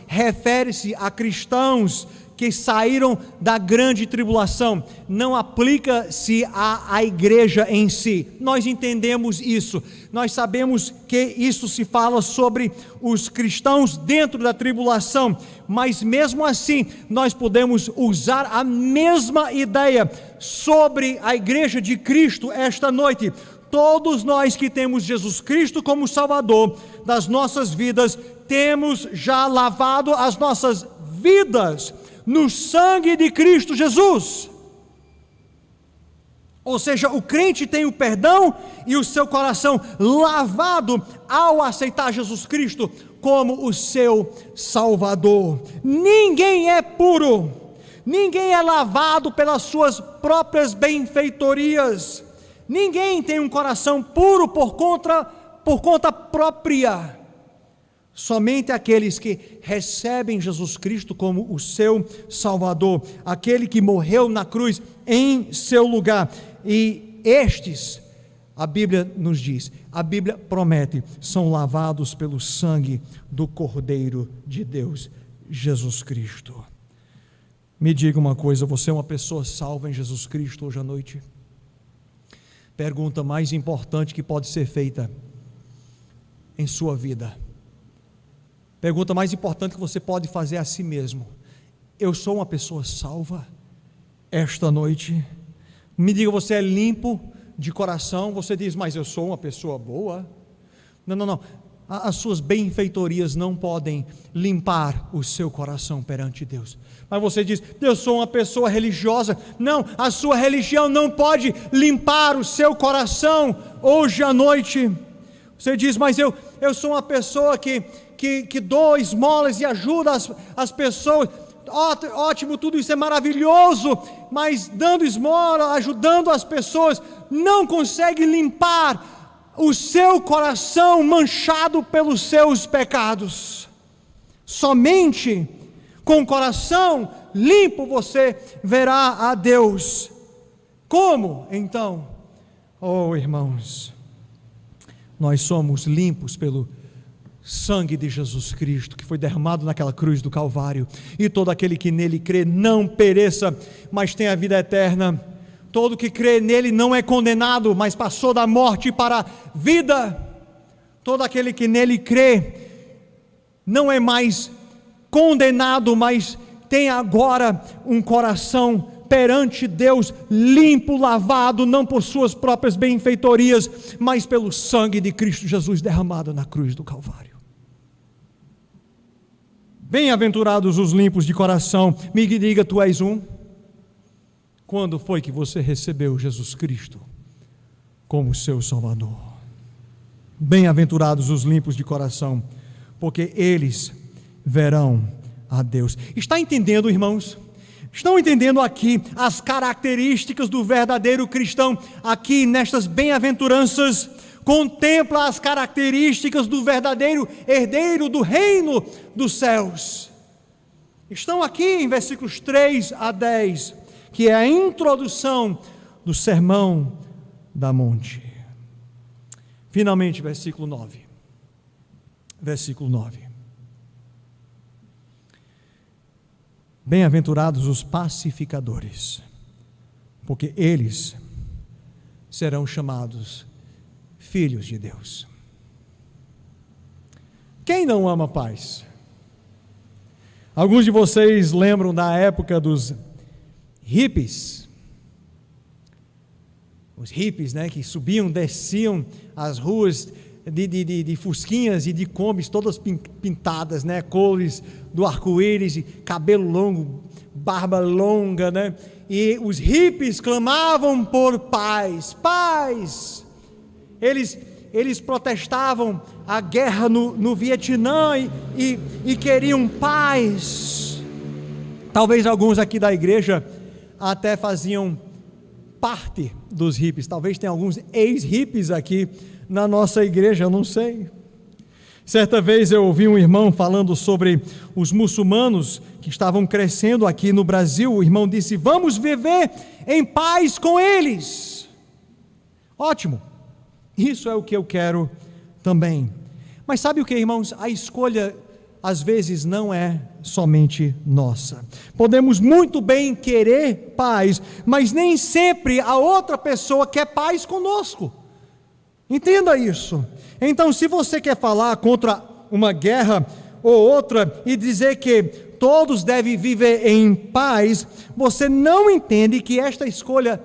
refere-se a cristãos que saíram da grande tribulação, não aplica-se à igreja em si. Nós entendemos isso, nós sabemos que isso se fala sobre os cristãos dentro da tribulação, mas mesmo assim, nós podemos usar a mesma ideia sobre a igreja de Cristo esta noite. Todos nós que temos Jesus Cristo como Salvador das nossas vidas, temos já lavado as nossas vidas no sangue de Cristo Jesus. Ou seja, o crente tem o perdão e o seu coração lavado ao aceitar Jesus Cristo como o seu Salvador. Ninguém é puro, ninguém é lavado pelas suas próprias benfeitorias, ninguém tem um coração puro por conta própria. Somente aqueles que recebem Jesus Cristo como o seu Salvador, aquele que morreu na cruz em seu lugar. E estes, a Bíblia nos diz, a Bíblia promete, são lavados pelo sangue do Cordeiro de Deus, Jesus Cristo. Me diga uma coisa: você é uma pessoa salva em Jesus Cristo hoje à noite? Pergunta mais importante que pode ser feita em sua vida. Pergunta mais importante que você pode fazer a si mesmo: eu sou uma pessoa salva esta noite? Me diga, você é limpo de coração? Você diz, mas eu sou uma pessoa boa? Não. As suas benfeitorias não podem limpar o seu coração perante Deus. Mas você diz, eu sou uma pessoa religiosa. Não, a sua religião não pode limpar o seu coração hoje à noite. Você diz, mas eu sou uma pessoa que dou esmolas e ajuda as pessoas. Ótimo, tudo isso é maravilhoso, mas dando esmola, ajudando as pessoas, não consegue limpar o seu coração manchado pelos seus pecados. Somente com o coração limpo você verá a Deus. Como então? Oh, irmãos, nós somos limpos pelo sangue de Jesus Cristo, que foi derramado naquela cruz do Calvário, e todo aquele que nele crê não pereça, mas tenha a vida eterna. Todo que crê nele não é condenado, mas passou da morte para a vida. Todo aquele que nele crê não é mais condenado, mas tem agora um coração perante Deus limpo, lavado, não por suas próprias benfeitorias, mas pelo sangue de Cristo Jesus derramado na cruz do Calvário. Bem-aventurados os limpos de coração. Me diga, tu és um? Quando foi que você recebeu Jesus Cristo como seu Salvador? Bem-aventurados os limpos de coração, porque eles verão a Deus. Está entendendo, irmãos? Estão entendendo aqui as características do verdadeiro cristão? Aqui nestas bem-aventuranças, contempla as características do verdadeiro herdeiro do reino dos céus. Estão aqui em versículos 3 a 10, que é a introdução do Sermão da Monte. Finalmente, versículo 9. Versículo 9. Bem-aventurados os pacificadores, porque eles serão chamados filhos de Deus. Quem não ama a paz? Alguns de vocês lembram da época dos hippies. Os hippies, né, que subiam, desciam as ruas de fusquinhas e de combis, todas pintadas, né, cores do arco-íris, cabelo longo, barba longa, né, e os hippies clamavam por paz, paz. Eles protestavam a guerra no Vietnã e queriam paz. Talvez alguns aqui da igreja até faziam parte dos hippies, talvez tenha alguns ex-hippies aqui na nossa igreja, eu não sei. Certa vez eu ouvi um irmão falando sobre os muçulmanos que estavam crescendo aqui no Brasil. O irmão disse: vamos viver em paz com eles. Ótimo, isso é o que eu quero também. Mas sabe o que, irmãos? A escolha às vezes não é somente nossa. Podemos muito bem querer paz, mas nem sempre a outra pessoa quer paz conosco. Entenda isso. Então, se você quer falar contra uma guerra ou outra e dizer que todos devem viver em paz, você não entende que esta escolha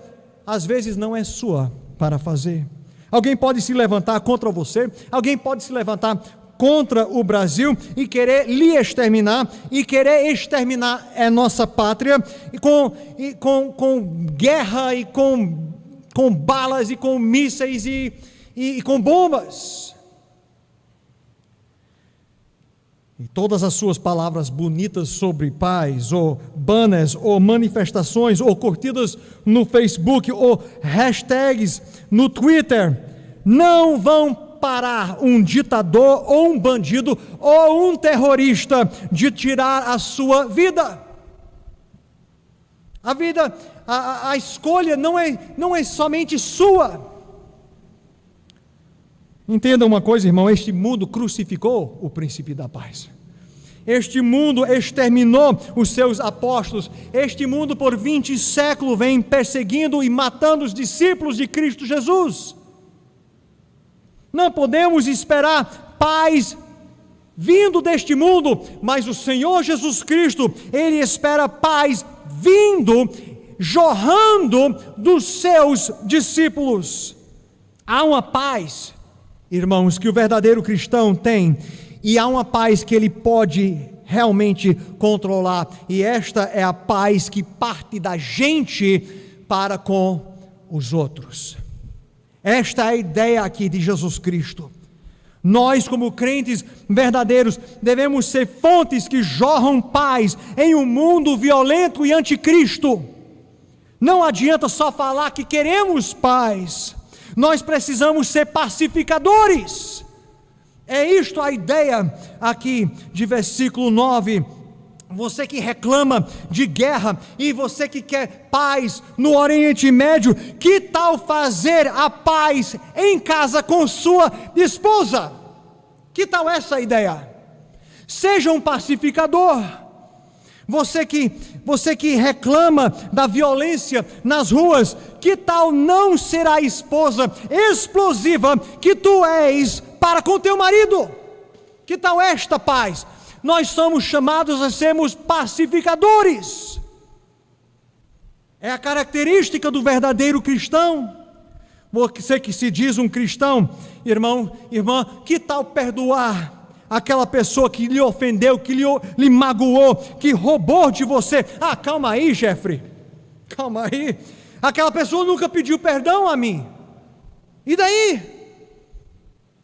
às vezes não é sua para fazer. Alguém pode se levantar contra você, alguém pode se levantar contra o Brasil e querer lhe exterminar, e querer exterminar a nossa pátria com guerra e com balas e com mísseis e com bombas. E todas as suas palavras bonitas sobre paz, ou banners, ou manifestações, ou curtidas no Facebook, ou hashtags no Twitter, não vão parar um ditador, ou um bandido, ou um terrorista de tirar a sua vida. A vida, a escolha não é somente sua. Entenda uma coisa, irmão, este mundo crucificou o príncipe da paz. Este mundo exterminou os seus apóstolos. Este mundo por 20 séculos vem perseguindo e matando os discípulos de Cristo Jesus. Não podemos esperar paz vindo deste mundo, mas o Senhor Jesus Cristo, Ele espera paz vindo, jorrando dos seus discípulos. Há uma paz, irmãos, que o verdadeiro cristão tem, e há uma paz que ele pode realmente controlar, e esta é a paz que parte da gente para com os outros. Esta é a ideia aqui de Jesus Cristo. Nós, como crentes verdadeiros, devemos ser fontes que jorram paz em um mundo violento e anticristo. Não adianta só falar que queremos paz, nós precisamos ser pacificadores. É isto a ideia aqui de versículo 9. Você que reclama de guerra e você que quer paz no Oriente Médio, que tal fazer a paz em casa com sua esposa? Que tal essa ideia? Seja um pacificador. Você que reclama da violência nas ruas, que tal não ser a esposa explosiva que tu és para com teu marido? Que tal esta paz? Nós somos chamados a sermos pacificadores. É a característica do verdadeiro cristão. Você que se diz um cristão, irmão, irmã, que tal perdoar aquela pessoa que lhe ofendeu, que lhe magoou, que roubou de você? Ah, calma aí, Jeffrey, calma aí. Aquela pessoa nunca pediu perdão a mim. E daí?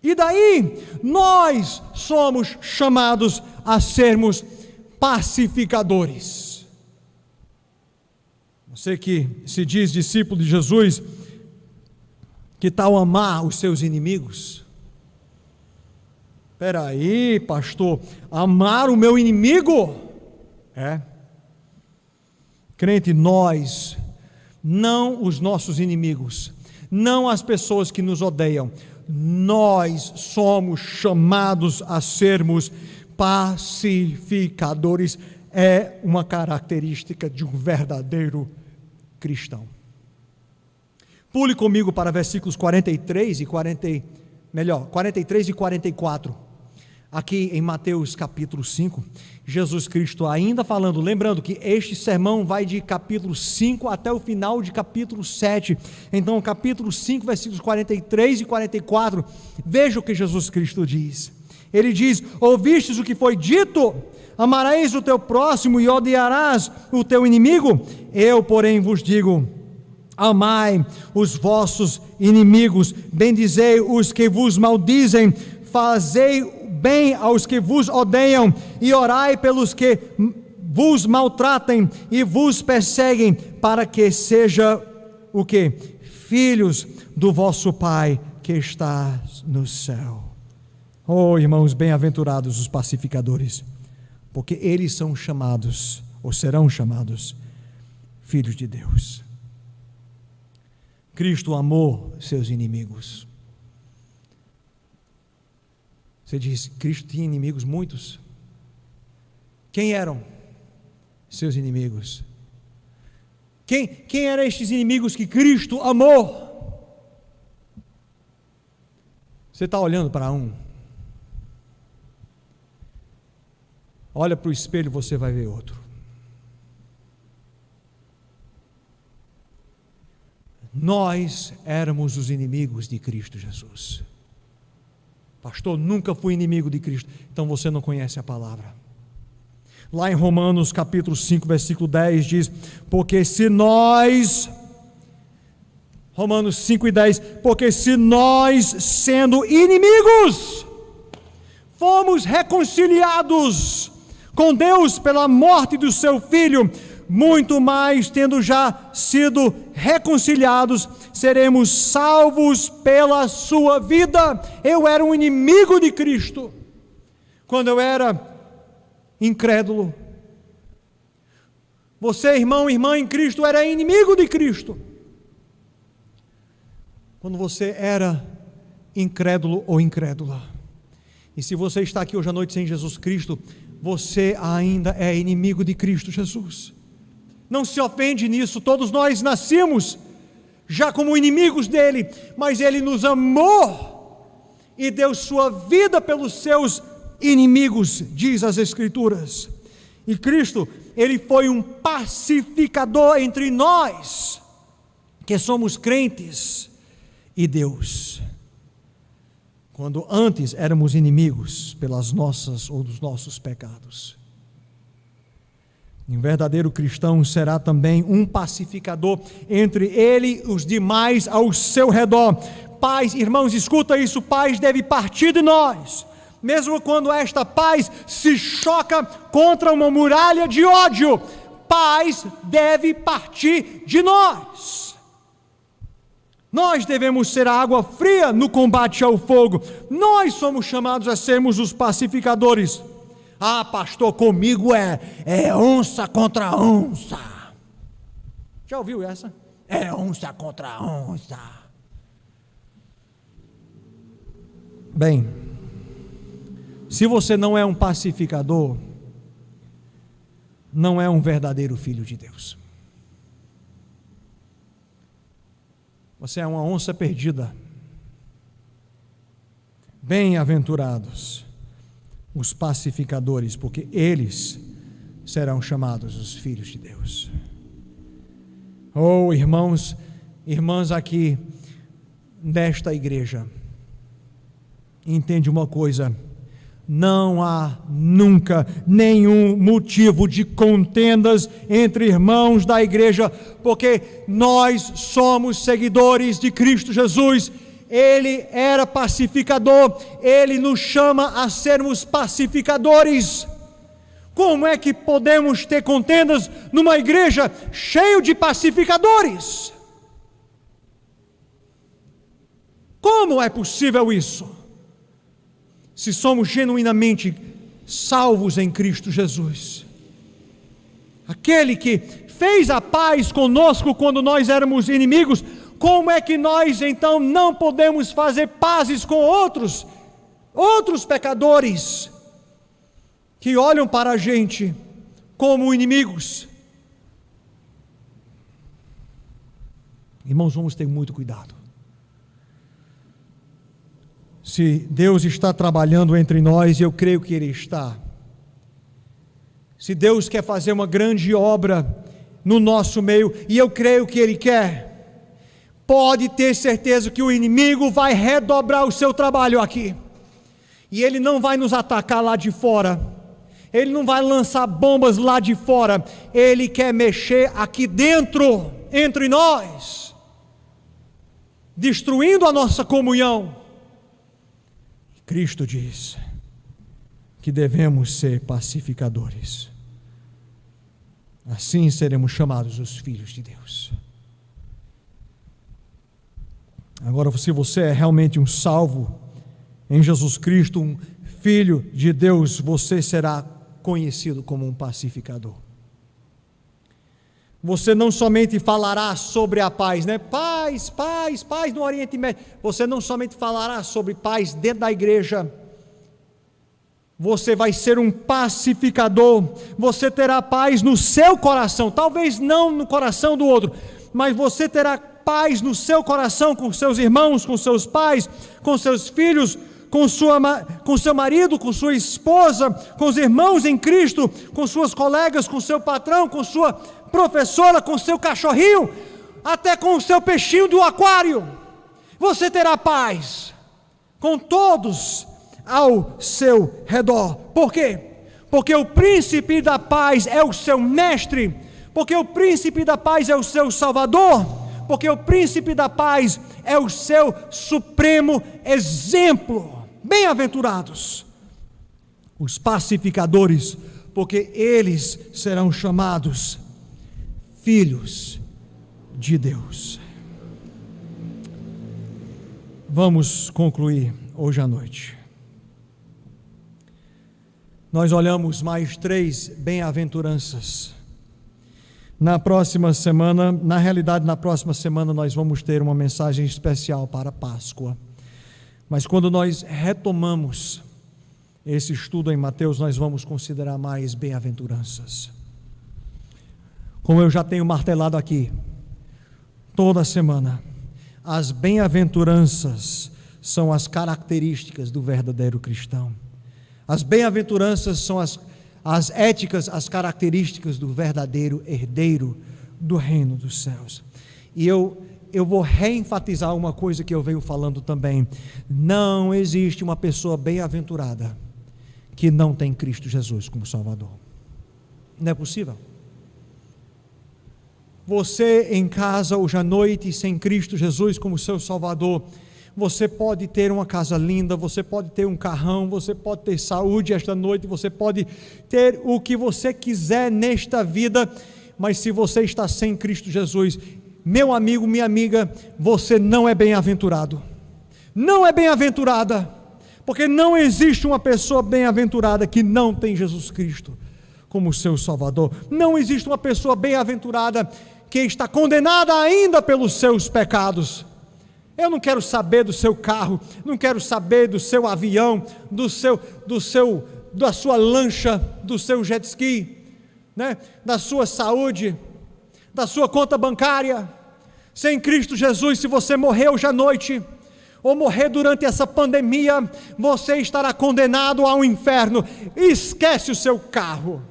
E daí? Nós somos chamados a sermos pacificadores. Você que se diz discípulo de Jesus, que tal amar os seus inimigos? Espera aí, pastor, amar o meu inimigo? Crente, nós, não os nossos inimigos, não as pessoas que nos odeiam, nós somos chamados a sermos pacificadores. É uma característica de um verdadeiro cristão. Pule comigo para versículos 43 e 44. aqui em Mateus capítulo 5, Jesus Cristo ainda falando, lembrando que este sermão vai de capítulo 5 até o final de capítulo 7, então capítulo 5, versículos 43 e 44, veja o que Jesus Cristo diz. Ele diz: ouvistes o que foi dito, amarás o teu próximo e odiarás o teu inimigo? Eu, porém, vos digo, amai os vossos inimigos, bendizei os que vos maldizem, fazei bem aos que vos odeiam, e orai pelos que vos maltratem e vos perseguem, para que seja o quê? Filhos do vosso Pai que está no céu. Oh, irmãos, bem-aventurados os pacificadores, porque eles são chamados, ou serão chamados, filhos de Deus. Cristo amou seus inimigos. Você diz, Cristo tinha inimigos muitos? Quem eram seus inimigos? Quem eram estes inimigos que Cristo amou? Você está olhando para um? Olha para o espelho, você vai ver outro. Nós éramos os inimigos de Cristo Jesus. Pastor, nunca fui inimigo de Cristo. Então você não conhece a palavra. Lá em Romanos capítulo 5, versículo 10 diz, porque se nós, Romanos 5 e 10, porque se nós, sendo inimigos, fomos reconciliados com Deus pela morte do seu Filho, muito mais, tendo já sido reconciliados, seremos salvos pela sua vida. Eu era um inimigo de Cristo quando eu era incrédulo. Você, irmão, irmã em Cristo, era inimigo de Cristo quando você era incrédulo ou incrédula. E se você está aqui hoje à noite sem Jesus Cristo, você ainda é inimigo de Cristo Jesus. Não se ofende nisso, todos nós nascemos já como inimigos dele, mas ele nos amou e deu sua vida pelos seus inimigos, diz as Escrituras. E Cristo, ele foi um pacificador entre nós, que somos crentes, e Deus. Quando antes éramos inimigos pelas nossas ou dos nossos pecados. Um verdadeiro cristão será também um pacificador entre ele e os demais ao seu redor. Paz, irmãos, escuta isso, paz deve partir de nós, mesmo quando esta paz se choca contra uma muralha de ódio, paz deve partir de nós. Nós devemos ser a água fria no combate ao fogo. Nós somos chamados a sermos os pacificadores. Ah, pastor, comigo é onça contra onça. Já ouviu essa? É onça contra onça. Bem, se você não é um pacificador, não é um verdadeiro filho de Deus. Você é uma onça perdida. Bem-aventurados os pacificadores, porque eles serão chamados os filhos de Deus. Oh, irmãos, irmãs aqui nesta igreja, entende uma coisa: não há nunca nenhum motivo de contendas entre irmãos da igreja, porque nós somos seguidores de Cristo Jesus. Ele era pacificador, ele nos chama a sermos pacificadores. Como é que podemos ter contendas numa igreja cheia de pacificadores? Como é possível isso? Se somos genuinamente salvos em Cristo Jesus. Aquele que fez a paz conosco quando nós éramos inimigos, como é que nós então não podemos fazer pazes com outros pecadores que olham para a gente como inimigos? Irmãos, vamos ter muito cuidado. Se Deus está trabalhando entre nós, e eu creio que Ele está. Se Deus quer fazer uma grande obra no nosso meio, e eu creio que Ele quer, pode ter certeza que o inimigo vai redobrar o seu trabalho aqui. E ele não vai nos atacar lá de fora. Ele não vai lançar bombas lá de fora. Ele quer mexer aqui dentro, entre nós, destruindo a nossa comunhão. Cristo diz que devemos ser pacificadores. Assim seremos chamados os filhos de Deus. Agora, se você é realmente um salvo em Jesus Cristo, um filho de Deus, você será conhecido como um pacificador. Você não somente falará sobre a paz, né? Paz no Oriente Médio. Você não somente falará sobre paz dentro da igreja. Você vai ser um pacificador. Você terá paz no seu coração, talvez não no coração do outro, mas você terá paz no seu coração com seus irmãos, com seus pais, com seus filhos, com seu marido, com sua esposa, com os irmãos em Cristo, com suas colegas, com seu patrão, com sua professora, com seu cachorrinho, até com o seu peixinho do aquário. Você terá paz com todos ao seu redor. Por quê? Porque o príncipe da paz é o seu mestre, porque o príncipe da paz é o seu salvador, porque o príncipe da paz é o seu supremo exemplo. Bem-aventurados os pacificadores, porque eles serão chamados filhos de Deus. Vamos concluir hoje à noite. Nós olhamos mais 3 bem-aventuranças. Na próxima semana, na realidade, na próxima semana nós vamos ter uma mensagem especial para a Páscoa. Mas quando nós retomamos esse estudo em Mateus, nós vamos considerar mais bem-aventuranças. Como eu já tenho martelado aqui, toda semana, as bem-aventuranças são as características do verdadeiro cristão. As bem-aventuranças são as éticas, as características do verdadeiro herdeiro do reino dos céus. E eu vou reenfatizar uma coisa que eu venho falando também. Não existe uma pessoa bem-aventurada que não tem Cristo Jesus como Salvador. Não é possível. Você em casa hoje à noite, sem Cristo Jesus como seu Salvador, você pode ter uma casa linda, você pode ter um carrão, você pode ter saúde esta noite, você pode ter o que você quiser nesta vida, mas se você está sem Cristo Jesus, meu amigo, minha amiga, você não é bem-aventurado. Não é bem-aventurada, porque não existe uma pessoa bem-aventurada que não tem Jesus Cristo como seu Salvador. Não existe uma pessoa bem-aventurada que está condenada ainda pelos seus pecados. Eu não quero saber do seu carro, não quero saber do seu avião, da sua lancha, do seu jet ski, né? Da sua saúde, da sua conta bancária. Sem Cristo Jesus, se você morrer hoje à noite, ou morrer durante essa pandemia, você estará condenado ao inferno. Esquece o seu carro.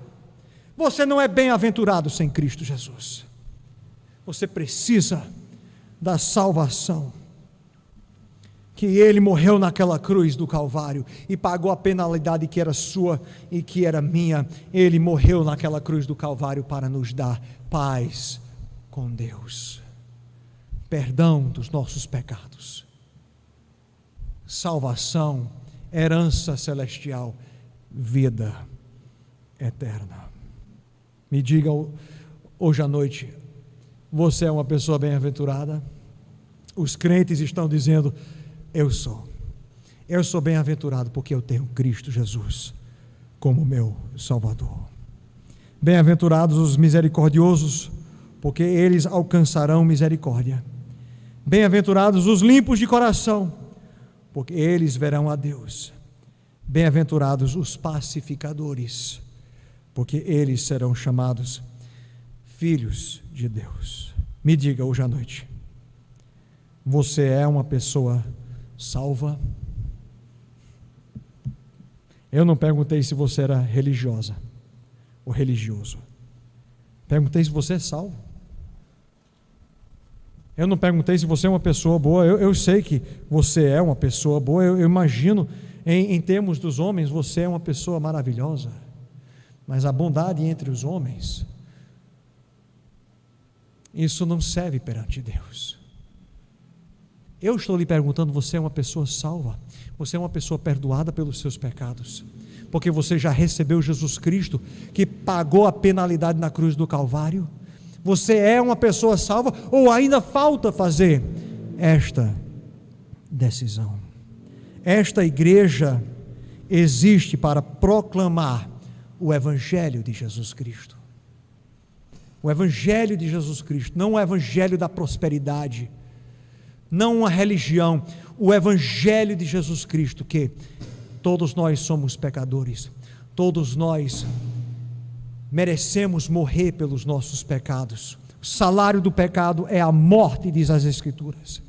Você não é bem-aventurado sem Cristo Jesus. Você precisa da salvação, que Ele morreu naquela cruz do Calvário e pagou a penalidade que era sua e que era minha. Ele morreu naquela cruz do Calvário para nos dar paz com Deus, perdão dos nossos pecados, salvação, herança celestial, vida eterna. Me diga hoje à noite, você é uma pessoa bem-aventurada? Os crentes estão dizendo: eu sou bem-aventurado porque eu tenho Cristo Jesus como meu Salvador. Bem-aventurados os misericordiosos, porque eles alcançarão misericórdia. Bem-aventurados os limpos de coração, porque eles verão a Deus. Bem-aventurados os pacificadores, porque eles serão chamados filhos de Deus. Me diga hoje à noite, você é uma pessoa salva? Eu não perguntei se você era religiosa ou religioso. Perguntei se você é salvo. Eu não perguntei se você é uma pessoa boa. Eu sei que você é uma pessoa boa. Eu imagino, em termos dos homens, você é uma pessoa maravilhosa. Mas a bondade entre os homens, isso não serve perante Deus. Eu estou lhe perguntando: você é uma pessoa salva? Você é uma pessoa perdoada pelos seus pecados? Porque você já recebeu Jesus Cristo, que pagou a penalidade na cruz do Calvário? Você é uma pessoa salva ou ainda falta fazer esta decisão? Esta igreja existe para proclamar o Evangelho de Jesus Cristo. O Evangelho de Jesus Cristo, não o Evangelho da prosperidade, não uma religião, o Evangelho de Jesus Cristo, que todos nós somos pecadores, todos nós merecemos morrer pelos nossos pecados. O salário do pecado é a morte, diz as Escrituras.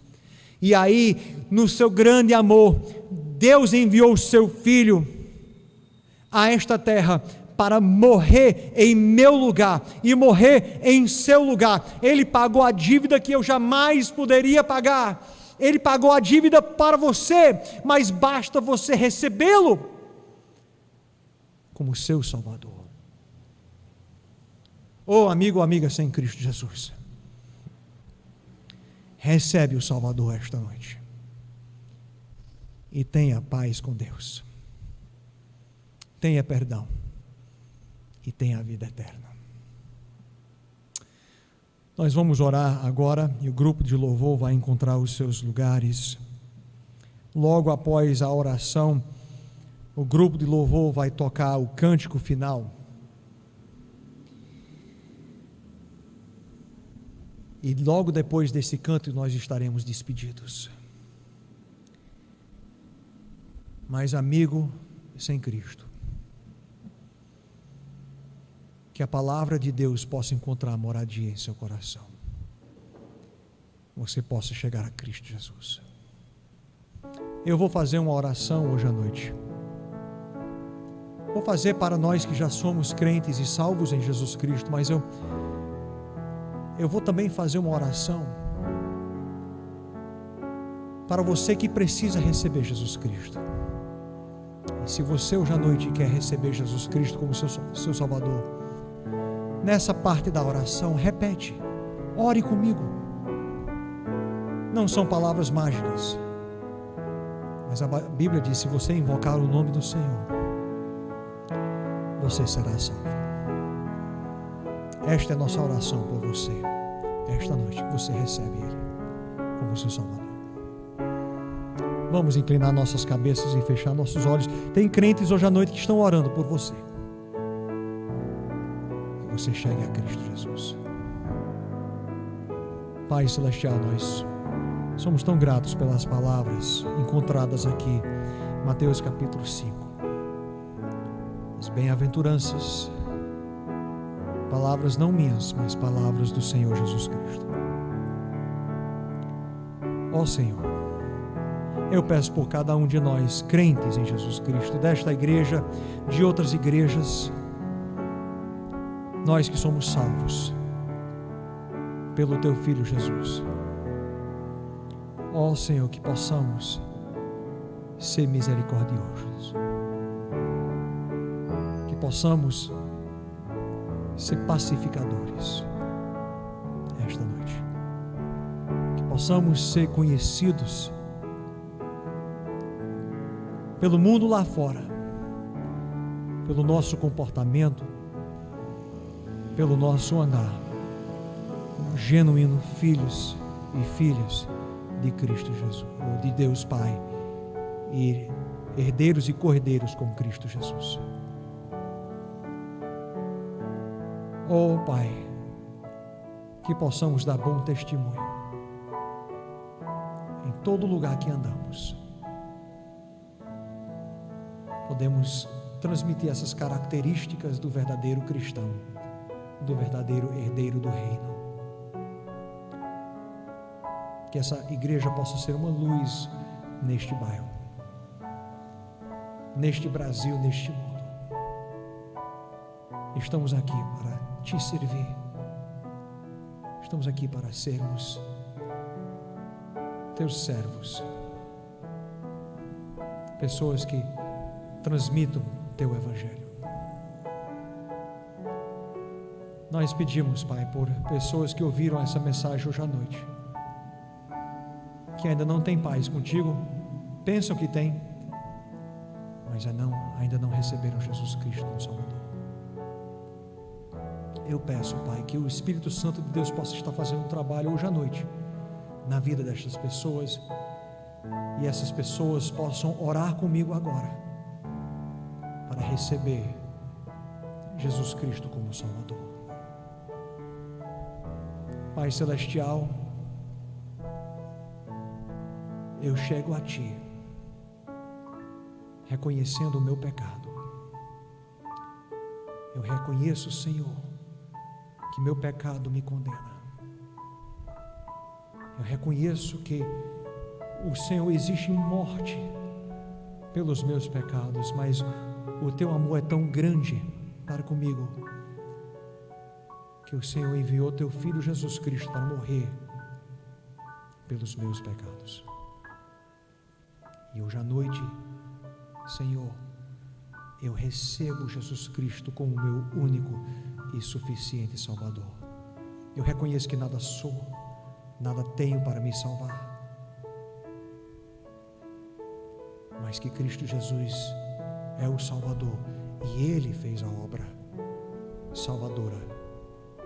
E aí, no seu grande amor, Deus enviou o seu Filho a esta terra para morrer em meu lugar e morrer em seu lugar. Ele pagou a dívida que eu jamais poderia pagar. Ele pagou a dívida para você, mas basta você recebê-lo como seu Salvador. Oh, amigo ou amiga sem Cristo Jesus, recebe o Salvador esta noite e tenha paz com Deus, tenha perdão e tenha a vida eterna. Nós vamos orar agora e o grupo de louvor vai encontrar os seus lugares. Logo após a oração, o grupo de louvor vai tocar o cântico final. E logo depois desse canto nós estaremos despedidos. Mas amigo sem Cristo, que a palavra de Deus possa encontrar moradia em seu coração. Você possa chegar a Cristo Jesus. Eu vou fazer uma oração hoje à noite. Vou fazer para nós que já somos crentes e salvos em Jesus Cristo, mas eu vou também fazer uma oração para você que precisa receber Jesus Cristo. E se você hoje à noite quer receber Jesus Cristo como seu Salvador, nessa parte da oração, repete, ore comigo. Não são palavras mágicas, mas a Bíblia diz: se você invocar o nome do Senhor, você será salvo. Esta é a nossa oração por você, esta noite que você recebe Ele como seu Salvador. Vamos inclinar nossas cabeças e fechar nossos olhos. Tem crentes hoje à noite que estão orando por você. Que você chegue a Cristo Jesus. Pai Celestial, nós somos tão gratos pelas palavras encontradas aqui, Mateus capítulo 5. As bem-aventuranças, palavras não minhas, mas palavras do Senhor Jesus Cristo. Ó Senhor, eu peço por cada um de nós, crentes em Jesus Cristo, desta igreja, de outras igrejas, nós que somos salvos pelo Teu Filho Jesus. Ó Senhor, que possamos ser misericordiosos, que possamos ser pacificadores esta noite, que possamos ser conhecidos pelo mundo lá fora, pelo nosso comportamento, pelo nosso andar, como genuínos filhos e filhas de Cristo Jesus, ou de Deus Pai, e herdeiros e cordeiros com Cristo Jesus. Oh Pai, que possamos dar bom testemunho em todo lugar que andamos. Podemos transmitir essas características do verdadeiro cristão, do verdadeiro herdeiro do reino. Que essa igreja possa ser uma luz neste bairro, neste Brasil, neste mundo. Estamos aqui para te servir. Estamos aqui para sermos teus servos, pessoas que transmitam teu evangelho. Nós pedimos, Pai, por pessoas que ouviram essa mensagem hoje à noite, que ainda não têm paz contigo, pensam que têm, mas ainda não receberam Jesus Cristo como Salvador. Eu peço, Pai, que o Espírito Santo de Deus possa estar fazendo um trabalho hoje à noite na vida destas pessoas, e essas pessoas possam orar comigo agora para receber Jesus Cristo como Salvador. Pai Celestial, eu chego a Ti reconhecendo o meu pecado. Eu reconheço, Senhor, que meu pecado me condena. Eu reconheço que o Senhor existe em morte pelos meus pecados, mas o Teu amor é tão grande para comigo, que o Senhor enviou Teu Filho Jesus Cristo para morrer pelos meus pecados. E hoje à noite, Senhor, eu recebo Jesus Cristo como meu único e suficiente Salvador. Eu reconheço que nada sou, nada tenho para me salvar, mas que Cristo Jesus é o Salvador, e Ele fez a obra salvadora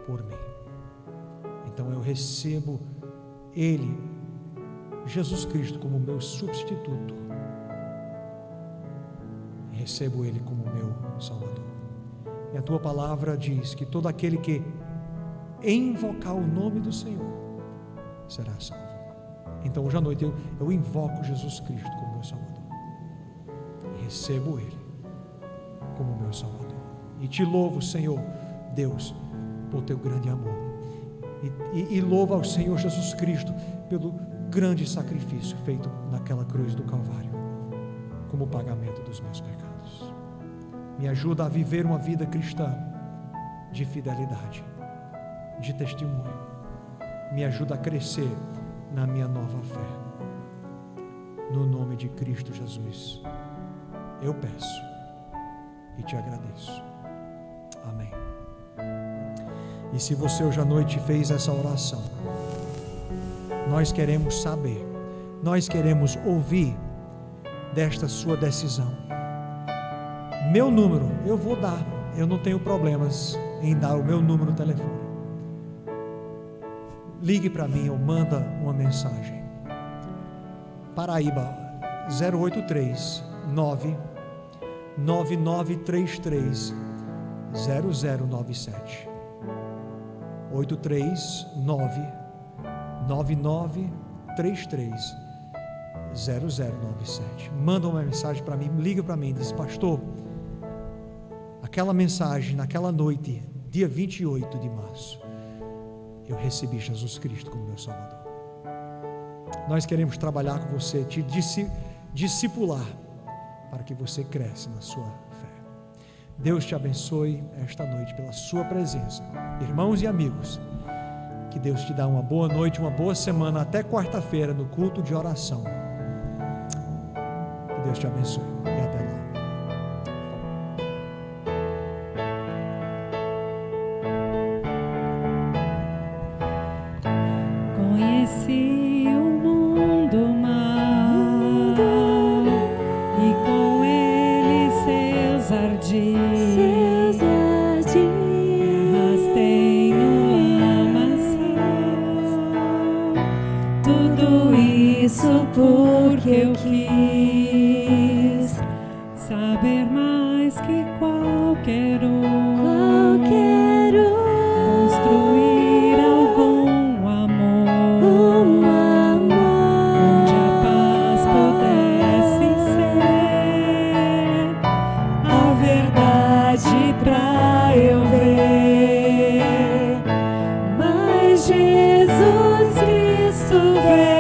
por mim. Então eu recebo Ele, Jesus Cristo, como meu substituto, e recebo Ele como meu Salvador. E a Tua palavra diz que todo aquele que invocar o nome do Senhor será salvo. Então hoje à noite eu invoco Jesus Cristo como meu Salvador, e recebo Ele como meu Salvador, e Te louvo, Senhor Deus, por Teu grande amor, e louvo ao Senhor Jesus Cristo pelo grande sacrifício feito naquela cruz do Calvário como pagamento dos meus pecados. Me ajuda a viver uma vida cristã de fidelidade, de testemunho. Me ajuda a crescer na minha nova fé. No nome de Cristo Jesus, eu peço e Te agradeço. Amém. E se você hoje à noite fez essa oração, nós queremos saber, nós queremos ouvir desta sua decisão. Meu número eu vou dar, eu não tenho problemas em dar o meu número no telefone. Ligue para mim ou manda uma mensagem. Paraíba 083 99933 0097 839 9933 0097. Manda uma mensagem para mim, liga para mim e diz: pastor, aquela mensagem naquela noite, dia 28 de março, eu recebi Jesus Cristo como meu Salvador. Nós queremos trabalhar com você, te discipular, para que você cresça na sua fé. Deus te abençoe esta noite pela sua presença. Irmãos e amigos, que Deus te dá uma boa noite, uma boa semana, até quarta-feira no culto de oração. Que Deus te abençoe e até lá. Conheci o mundo mar e com ele seus ardis. Mas tenho amação. Tudo isso porque eu quis saber mais que qualquer um. Construir algum amor onde a paz pudesse ser a verdade pra eu ver. Mas Jesus Cristo veio.